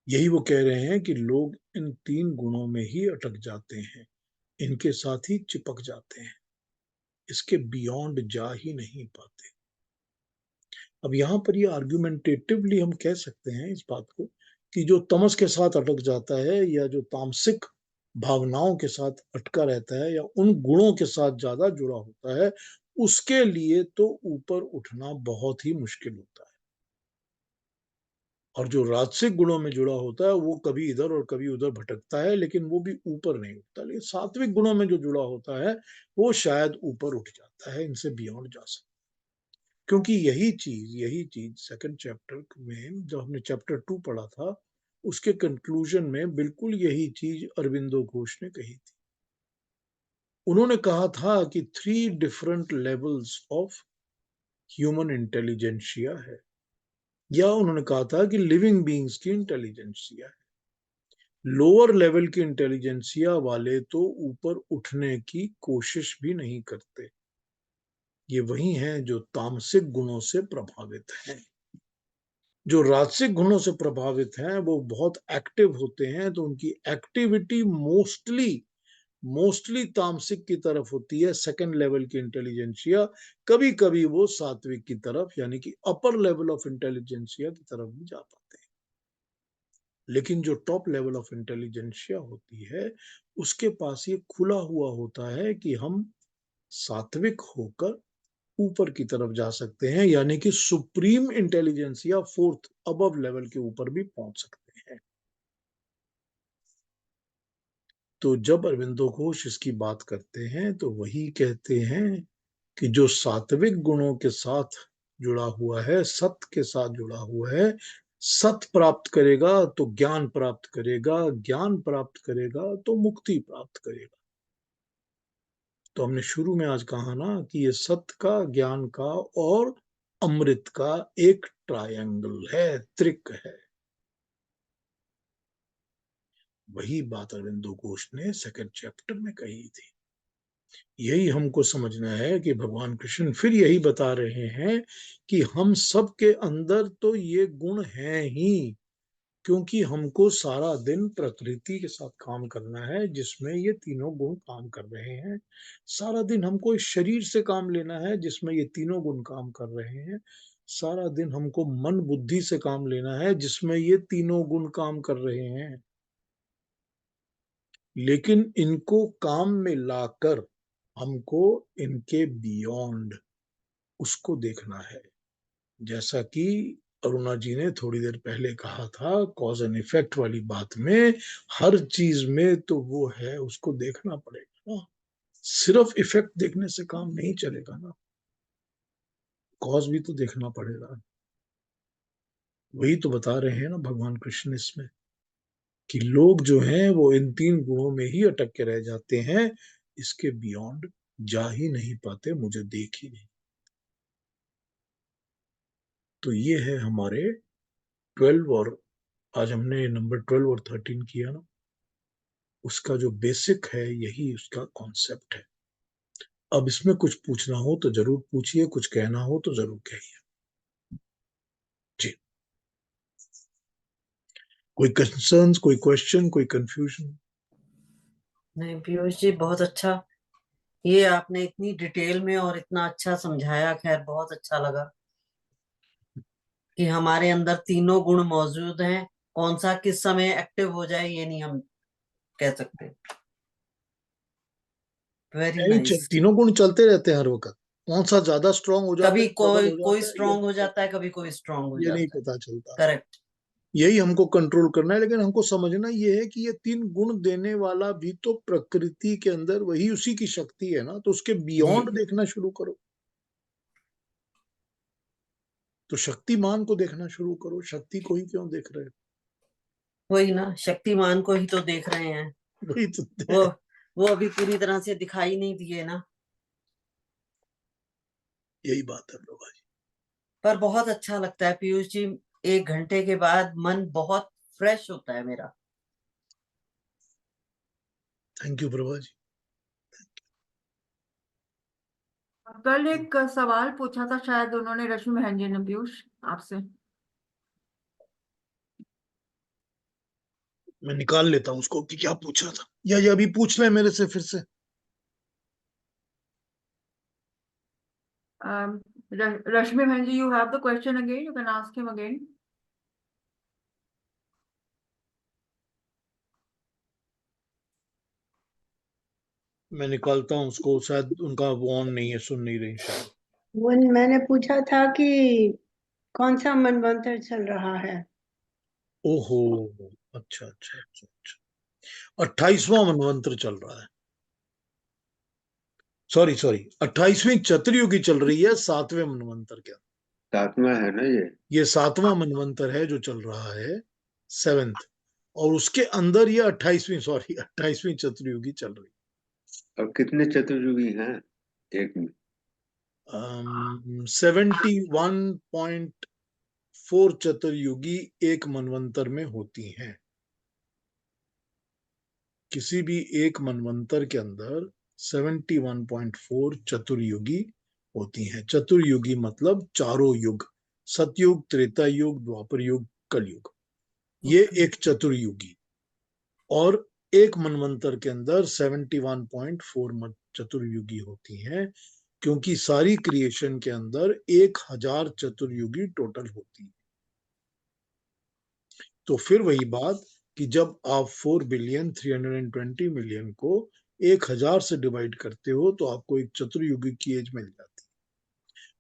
[SPEAKER 1] यही वो कह रहे हैं कि लोग इन तीन गुणों में ही अटक जाते हैं, इनके साथ ही चिपक जाते हैं, इसके बियॉन्ड जा ही नहीं पाते। अब यहाँ पर ये आर्गुमेंटेटिवली हम कह सकते हैं इस बात को कि जो तमस के साथ अटक जाता है, या जो तामसिक भावनाओं के साथ अटका रहता है, या उन गुणों के साथ ज्यादा जुड़ा होता है, उसके लिए तो ऊपर उठना बहुत ही मुश्किल होता है। और जो राजसिक गुणों में जुड़ा होता है वो कभी इधर और कभी उधर भटकता है, लेकिन वो भी ऊपर नहीं उठता। लेकिन सात्विक गुणों में जो जुड़ा होता है वो शायद ऊपर उठ जाता है, इनसे बियॉन्ड जा सकता है। क्योंकि यही चीज सेकंड चैप्टर में, जब हमने चैप्टर 2 पढ़ा था, उसके कंक्लूजन में बिल्कुल यही चीज अरविंदो घोष ने कही थी। उन्होंने कहा था कि 3 different levels of human intelligentsia है, या उन्होंने कहा था कि लिविंग बीइंग्स की इंटेलिजेंसिया है। लोअर लेवल की इंटेलिजेंसिया वाले तो ऊपर उठने की कोशिश भी नहीं करते। ये वही हैं जो तामसिक गुणों से प्रभावित हैं। जो राजसिक गुणों से प्रभावित हैं वो बहुत एक्टिव होते हैं, तो उनकी एक्टिविटी मोस्टली मोस्टली तामसिक की तरफ होती है, सेकंड लेवल की इंटेलिजेंसिया। कभी कभी वो सात्विक की तरफ, यानी कि अपर लेवल ऑफ इंटेलिजेंसिया की तरफ भी जा पाते हैं। लेकिन जो टॉप लेवल ऑफ इंटेलिजेंसिया होती है, उसके पास ये खुला हुआ होता है कि हम सात्विक होकर ऊपर की तरफ जा सकते हैं, यानी कि supreme intelligentsia fourth above level के ऊपर भी पहुंच सकते हैं। तो जब अरविंदो घोष इसकी बात करते हैं तो वही कहते हैं कि जो सात्विक गुणों के साथ जुड़ा हुआ है, सत्य के साथ जुड़ा हुआ है, सत्य प्राप्त करेगा तो ज्ञान प्राप्त करेगा, ज्ञान प्राप्त करेगा तो मुक्ति प्राप्त करेगा। तो हमने शुरू में आज कहा ना कि ये सत्य का, ज्ञान का और अमृत का एक ट्रायंगल है, त्रिक है। वही बात अरविंदो घोष ने सेकंड चैप्टर में कही थी। यही हमको समझना है कि भगवान कृष्ण फिर यही बता रहे हैं कि हम सब के अंदर तो ये गुण हैं ही, क्योंकि हमको सारा दिन प्रकृति के साथ काम करना है जिसमें ये तीनों गुण काम कर रहे हैं। सारा दिन हमको इस शरीर से काम लेना है जिसमें ये तीनों गुण काम कर रहे हैं। सारा दिन हमको मन बुद्धि से काम लेना है जिसमें ये तीनों गुण काम कर रहे हैं। लेकिन इनको काम में लाकर हमको इनके बियॉन्ड उसको देखना है। जैसा कि अरुणा जी ने थोड़ी देर पहले कहा था, कॉज एंड इफेक्ट वाली बात में, हर चीज में तो वो है, उसको देखना पड़ेगा ना। सिर्फ इफेक्ट देखने से काम नहीं चलेगा ना, कॉज भी तो देखना पड़ेगा। वही तो बता रहे हैं ना भगवान कृष्ण इसमें, कि लोग जो हैं वो इन तीन गुणों में ही अटक के रह जाते हैं, इसके बियॉन्ड जा ही नहीं पाते, मुझे देख ही नहीं। तो ये है हमारे 12, और आज हमने नंबर 12 और 13 किया ना, उसका जो बेसिक है यही उसका कॉन्सेप्ट है। अब इसमें कुछ पूछना हो तो जरूर पूछिए, कुछ कहना हो तो जरूर कहिए जी। कोई कंसर्न्स, कोई क्वेश्चन, कोई कंफ्यूजन?
[SPEAKER 4] नहीं पीयूष जी, बहुत अच्छा। ये आपने इतनी डिटेल में और इतना अच्छा समझाया, खैर बहुत अच्छा लगा कि हमारे अंदर तीनों गुण मौजूद हैं। कौन सा किस समय एक्टिव हो जाए ये नहीं हम कह सकते। वेरी
[SPEAKER 1] नहीं,
[SPEAKER 4] नाइस।
[SPEAKER 1] तीनों गुण चलते रहते हैं हर वक्त। कौन सा ज्यादा स्ट्रांग हो जाता
[SPEAKER 4] कभी
[SPEAKER 1] है, प्रबल
[SPEAKER 4] कोई
[SPEAKER 1] हो
[SPEAKER 4] कोई
[SPEAKER 1] जाता है,
[SPEAKER 4] स्ट्रांग हो जाता है, कभी कोई स्ट्रांग हो
[SPEAKER 1] ये नहीं
[SPEAKER 4] जाता है।
[SPEAKER 1] पता चलता।
[SPEAKER 4] करेक्ट।
[SPEAKER 1] यही हमको कंट्रोल करना है। लेकिन हमको समझना ये है कि ये तीन गुण देने वाला भी तो प्रकृति के अंदर वही उसी की शक्ति है ना, तो उसके
[SPEAKER 4] जी
[SPEAKER 1] बियॉन्ड देखना शुरू करो। तो शक्तिमान को देखना शुरू करो, शक्ति को ही क्यों देख रहे हो?
[SPEAKER 4] वही ना, शक्तिमान को ही तो देख रहे हैं।
[SPEAKER 1] वही तो
[SPEAKER 4] वो वो अभी पूरी तरह से दिखाई नहीं दिए ना।
[SPEAKER 1] यही बात है प्रभा जी।
[SPEAKER 4] पर बहुत अच्छा लगता है पीयूष जी, 1 घंटे के बाद मन बहुत फ्रेश होता है मेरा।
[SPEAKER 1] Thank you Prabha ji.
[SPEAKER 5] कल एक सवाल पूछा था शायद उन्होंने, रश्मि बहन जी ने, पीयूष आपसे।
[SPEAKER 1] मैं निकाल लेता हूँ उसको कि क्या पूछा था, या ये अभी पूछ ले मेरे से फिर से।
[SPEAKER 5] रश्मि बहन ji, you have the question again, you can ask him again.
[SPEAKER 1] मैं निकालता हूँ उसको, शायद उनका वो ऑन नहीं है, सुन नहीं रही शायद।
[SPEAKER 6] वो मैंने पूछा था कि कौन सा मनवंतर चल रहा है।
[SPEAKER 1] ओहो, अच्छा अच्छा अच्छा अच्छा, 28वां मनवंतर चल रहा है। सॉरी सॉरी, 28वीं चतुर्युगी चल रही है 7वें मनवंतर के।
[SPEAKER 7] 7वां है ना
[SPEAKER 1] ये 7वां मनवंतर है जो चल रहा है, 7th। और उसके अंदर ये 28वीं चतुर्युगी चल रही
[SPEAKER 7] अब कितने चतुर्युगी हैं एक में?
[SPEAKER 1] है। 71.4 चतुर्युगी एक मनवंतर में होती हैं। किसी भी एक मनवंतर के अंदर 71.4 चतुर्युगी होती हैं। चतुर्युगी मतलब चारों युग, सतयुग, त्रेता युग, द्वापर युग, कलयुग, ये एक चतुर्युगी। और एक मनवंतर के अंदर 71.4 चतुर्युगी होती हैं, क्योंकि सारी क्रिएशन के अंदर 1000 चतुर्युगी टोटल होती है। तो फिर वही बात कि जब आप 4,320,000,000 को 1000 से डिवाइड करते हो तो आपको एक चतुर्युगी की एज मिल जाती है।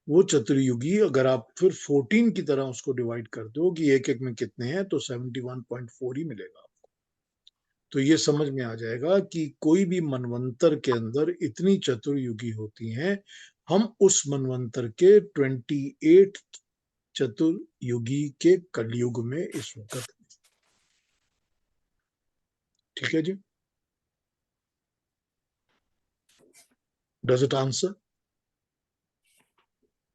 [SPEAKER 1] वो चतुर्युगी अगर आप फिर 14 की तरह उसको डिवाइड करते हो कि एक एक में कितने हैं, तो 71.4 ही मिलेगा। तो ये समझ में आ जाएगा कि कोई भी मनवंतर के अंदर इतनी चतुर्युगी होती हैं। हम उस मनवंतर के 28 चतुर्युगी के कलयुग में इस वक्त। ठीक है जी, does it answer?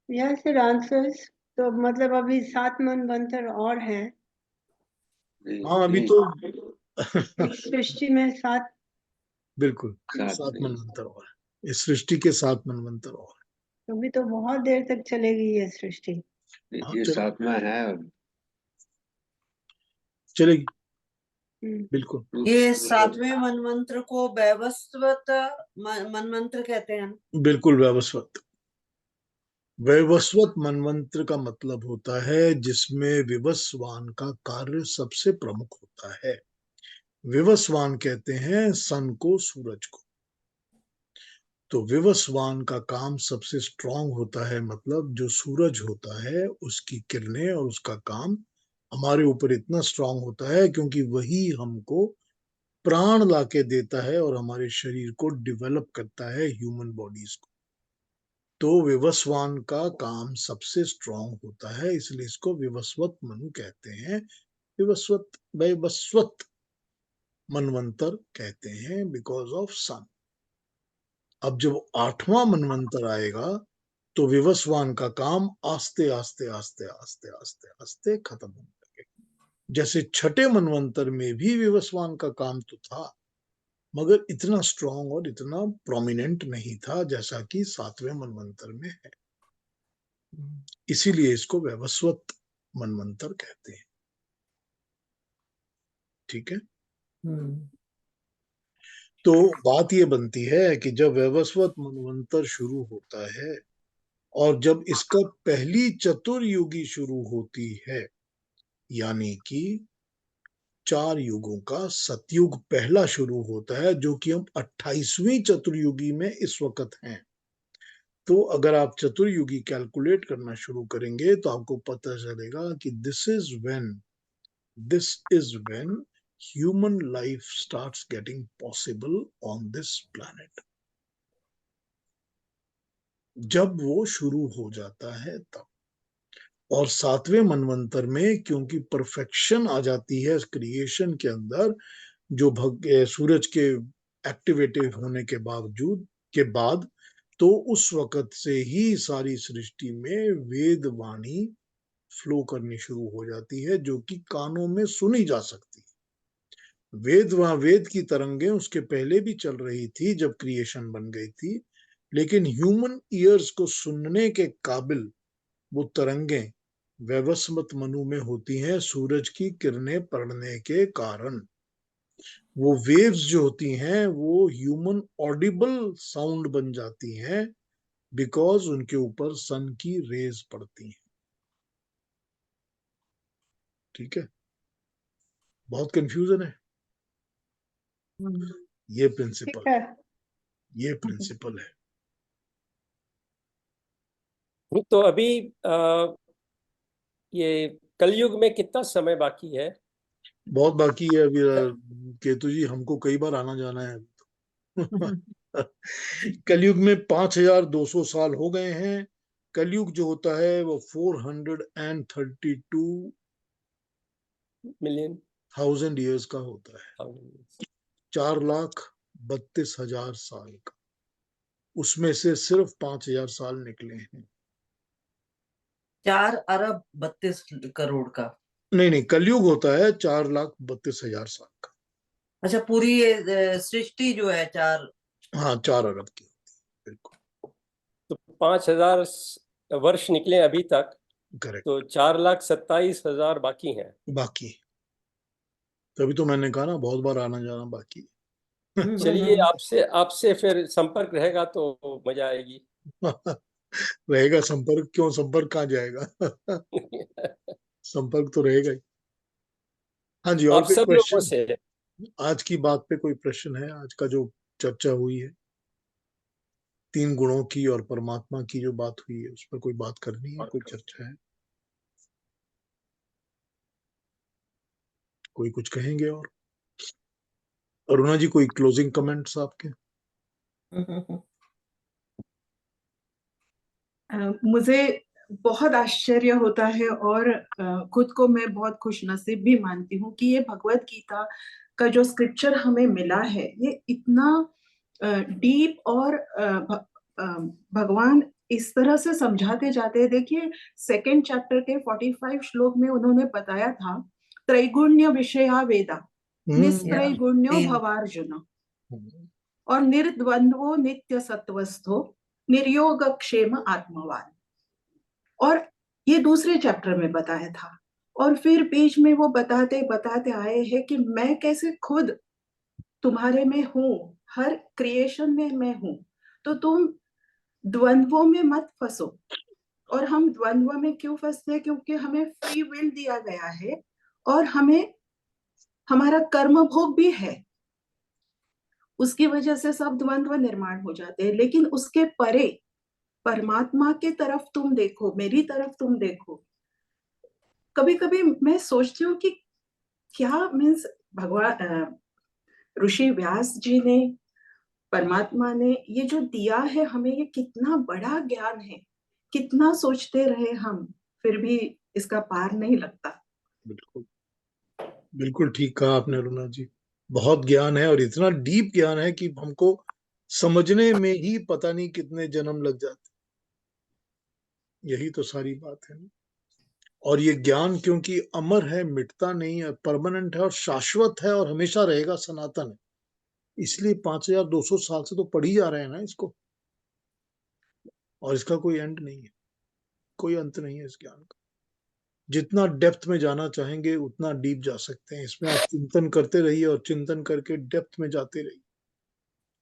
[SPEAKER 6] Yes it answers. तो मतलब अभी 7 मनवंतर और हैं।
[SPEAKER 1] हाँ अभी तो
[SPEAKER 6] इस सृष्टि में 7।
[SPEAKER 1] बिल्कुल
[SPEAKER 7] सात
[SPEAKER 1] 7
[SPEAKER 7] नहीं।
[SPEAKER 1] मनवंतर और है। इस सृष्टि के 7 मनवंतर और
[SPEAKER 6] तो भी तो बहुत देर तक चलेगी ये सृष्टि।
[SPEAKER 1] हाँ,
[SPEAKER 7] ये
[SPEAKER 1] चल-
[SPEAKER 7] 7वां है
[SPEAKER 1] चलेगी
[SPEAKER 6] हम्म,
[SPEAKER 1] बिल्कुल।
[SPEAKER 4] ये 7वें मनमंत्र को वैवस्वत मनमंत्र कहते हैं ना?
[SPEAKER 1] बिल्कुल वैवस्वत। वैवस्वत मनमंत्र का मतलब होता है जिसमें विवस्वान का कार्य सबसे प्रमुख होता है। विवस्वान कहते हैं सन को, सूरज को। तो विवस्वान का काम सबसे स्ट्रांग होता है, मतलब जो सूरज होता है उसकी किरणें और उसका काम हमारे ऊपर इतना स्ट्रांग होता है क्योंकि वही हमको प्राण लाके देता है और हमारे शरीर को डेवलप करता है, ह्यूमन बॉडीज को। तो विवस्वान का काम सबसे स्ट्रांग होता है, इसलिए इसको विवस्वत मनु कहते हैं। विवस्वत वैवस्वत मनवंतर कहते हैं बिकॉज ऑफ सन। अब जब 8वां मनवंतर आएगा तो विवस्वान का काम आस्ते आस्ते आस्ते आस्ते आस्ते आस्ते खत्म होने लगेगा। जैसे छठे मनवंतर में भी विवस्वान का काम तो था, मगर इतना स्ट्रांग और इतना प्रोमिनेंट नहीं था जैसा कि 7वें मनवंतर में है। इसीलिए इसको वैवस्वत मनवंतर कहते हैं। ठीक है। तो बात ये बनती है कि जब वैवस्वत मनवंतर शुरू होता है और जब इसका पहली चतुर्युगी शुरू होती है, यानी कि 4 युगों का सतयुग पहला शुरू होता है, जो कि हम 28वीं चतुर्युगी में इस वक्त हैं। तो अगर आप चतुर्युगी कैलकुलेट करना शुरू करेंगे तो आपको पता चलेगा कि this is when human life starts getting possible on this planet. जब वो शुरू हो जाता है तब। और 7वें मनवंतर में क्योंकि परफेक्शन आ जाती है क्रिएशन के अंदर, जो सूरज के एक्टिवेटेड होने के बावजूद के बाद, तो उस वक्त से ही सारी सृष्टि में वेद वाणी फ्लो करनी शुरू हो जाती है, जो कि कानों में सुनी जा सकती है। वेद की तरंगें उसके पहले भी चल रही थी जब क्रिएशन बन गई थी, लेकिन ह्यूमन ईयर्स को सुनने के काबिल वो तरंगें वैवस्वत मनु में होती हैं सूरज की किरणें पड़ने के कारण। वो वेव्स जो होती हैं वो ह्यूमन ऑडिबल साउंड बन जाती हैं बिकॉज उनके ऊपर सन की रेज पड़ती हैं। ठीक है, बहुत कंफ्यूजन है। ये
[SPEAKER 6] ठीक
[SPEAKER 1] प्रिंसिपल
[SPEAKER 6] है।
[SPEAKER 1] ये प्रिंसिपल है।
[SPEAKER 8] तो अभी ये कलयुग में कितना समय बाकी है?
[SPEAKER 1] बहुत बाकी है अभी। केतु जी, हमको कई बार आना जाना है। कलयुग में 5200 साल हो गए हैं। कलयुग जो होता है वो 432,000
[SPEAKER 8] मिलियन
[SPEAKER 1] ईयर्स का होता है। 4,32,000 साल का। उसमें से सिर्फ 5,000 साल निकले हैं।
[SPEAKER 4] 4 अरब 32 करोड़ का।
[SPEAKER 1] नहीं, कलयुग होता है 4,32,000 साल का।
[SPEAKER 4] अच्छा, पूरी ये सृष्टि जो है 4।
[SPEAKER 1] हाँ, 4 अरब की होती है, बिल्कुल।
[SPEAKER 8] तो 5,000 वर्ष निकले अभी तक,
[SPEAKER 1] करेक्ट।
[SPEAKER 8] तो 4,27,000 बाकी हैं।
[SPEAKER 1] बाकी तभी तो मैंने कहा ना, बहुत बार आना जाना बाकी।
[SPEAKER 8] चलिए, आपसे फिर संपर्क रहेगा तो मजा आएगी।
[SPEAKER 1] रहेगा संपर्क, क्यों? संपर्क कहाँ जाएगा? संपर्क तो रहेगा ही। हाँ जी, और
[SPEAKER 8] आप
[SPEAKER 1] कोई
[SPEAKER 8] सब लोगों
[SPEAKER 1] क्वेश्चन?
[SPEAKER 8] से।
[SPEAKER 1] आज की बात पे कोई प्रश्न है? आज का जो चर्चा हुई है 3 गुणों की और परमात्मा की जो बात हुई है, उस पर कोई बात करनी है, कोई चर्चा है? कोई कुछ कहेंगे? और अरुणा जी, कोई क्लोजिंग कमेंट्स आपके?
[SPEAKER 2] मुझे बहुत आश्चर्य होता है और खुद को मैं बहुत खुशनसीब भी मानती हूँ कि ये भगवत गीता का जो स्क्रिप्चर हमें मिला है, ये इतना डीप और भगवान इस तरह से समझाते जाते हैं। देखिए, 2nd चैप्टर के 45 श्लोक में उन्होंने बताया था, त्रैगुण्य विषया वेदा निस्त्रैगुण्यो भवार्जुन। और निर्द्वंद्वो नित्य सत्वस्थो निर्योग क्षेम आत्मवान। और ये दूसरे चैप्टर में बताया था। और फिर बीच में वो बताते बताते आए हैं कि मैं कैसे खुद तुम्हारे में हूं, हर क्रिएशन में मैं हूं, तो तुम द्वंद्वों में मत फंसो। और हम द्वंद्व में क्यों फंसते हैं? क्योंकि हमें फ्री विल दिया गया है और हमें हमारा कर्म भोग भी है, उसकी वजह से सब द्वंद्व निर्माण हो जाते हैं। लेकिन उसके परे परमात्मा के तरफ तुम देखो, मेरी तरफ तुम देखो। कभी कभी मैं सोचती हूँ कि क्या मीन्स भगवान ऋषि व्यास जी ने, परमात्मा ने ये जो दिया है हमें, ये कितना बड़ा ज्ञान है, कितना सोचते रहे हम, फिर भी इसका पार नहीं लगता।
[SPEAKER 1] बिल्कुल बिल्कुल ठीक कहा आपने अरुणा जी। बहुत ज्ञान है और इतना डीप ज्ञान है कि हमको समझने में ही पता नहीं कितने जन्म लग जाते। यही तो सारी बात है ना। और ये ज्ञान क्योंकि अमर है, मिटता नहीं है, परमानेंट है और शाश्वत है और हमेशा रहेगा, सनातन है, इसलिए 5200 साल से तो पढ़ ही जा रहे हैं ना इसको। और इसका कोई एंड नहीं है, कोई अंत नहीं है इस ज्ञान का। जितना डेप्थ में जाना चाहेंगे उतना डीप जा सकते हैं इसमें। आप चिंतन करते रहिए और चिंतन करके डेप्थ में जाते रहिए,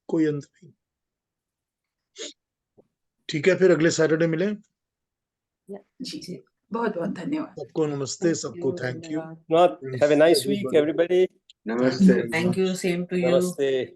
[SPEAKER 1] कोई अंत नहीं। ठीक है, फिर अगले सैटरडे मिलें।
[SPEAKER 2] जी, बहुत बहुत धन्यवाद।
[SPEAKER 1] सबको नमस्ते, सबको थैंक यू।
[SPEAKER 4] धन्यवाद।
[SPEAKER 8] Have a nice week, everybody.
[SPEAKER 7] नमस्ते।
[SPEAKER 4] Thank you, same to you.
[SPEAKER 8] Namaste.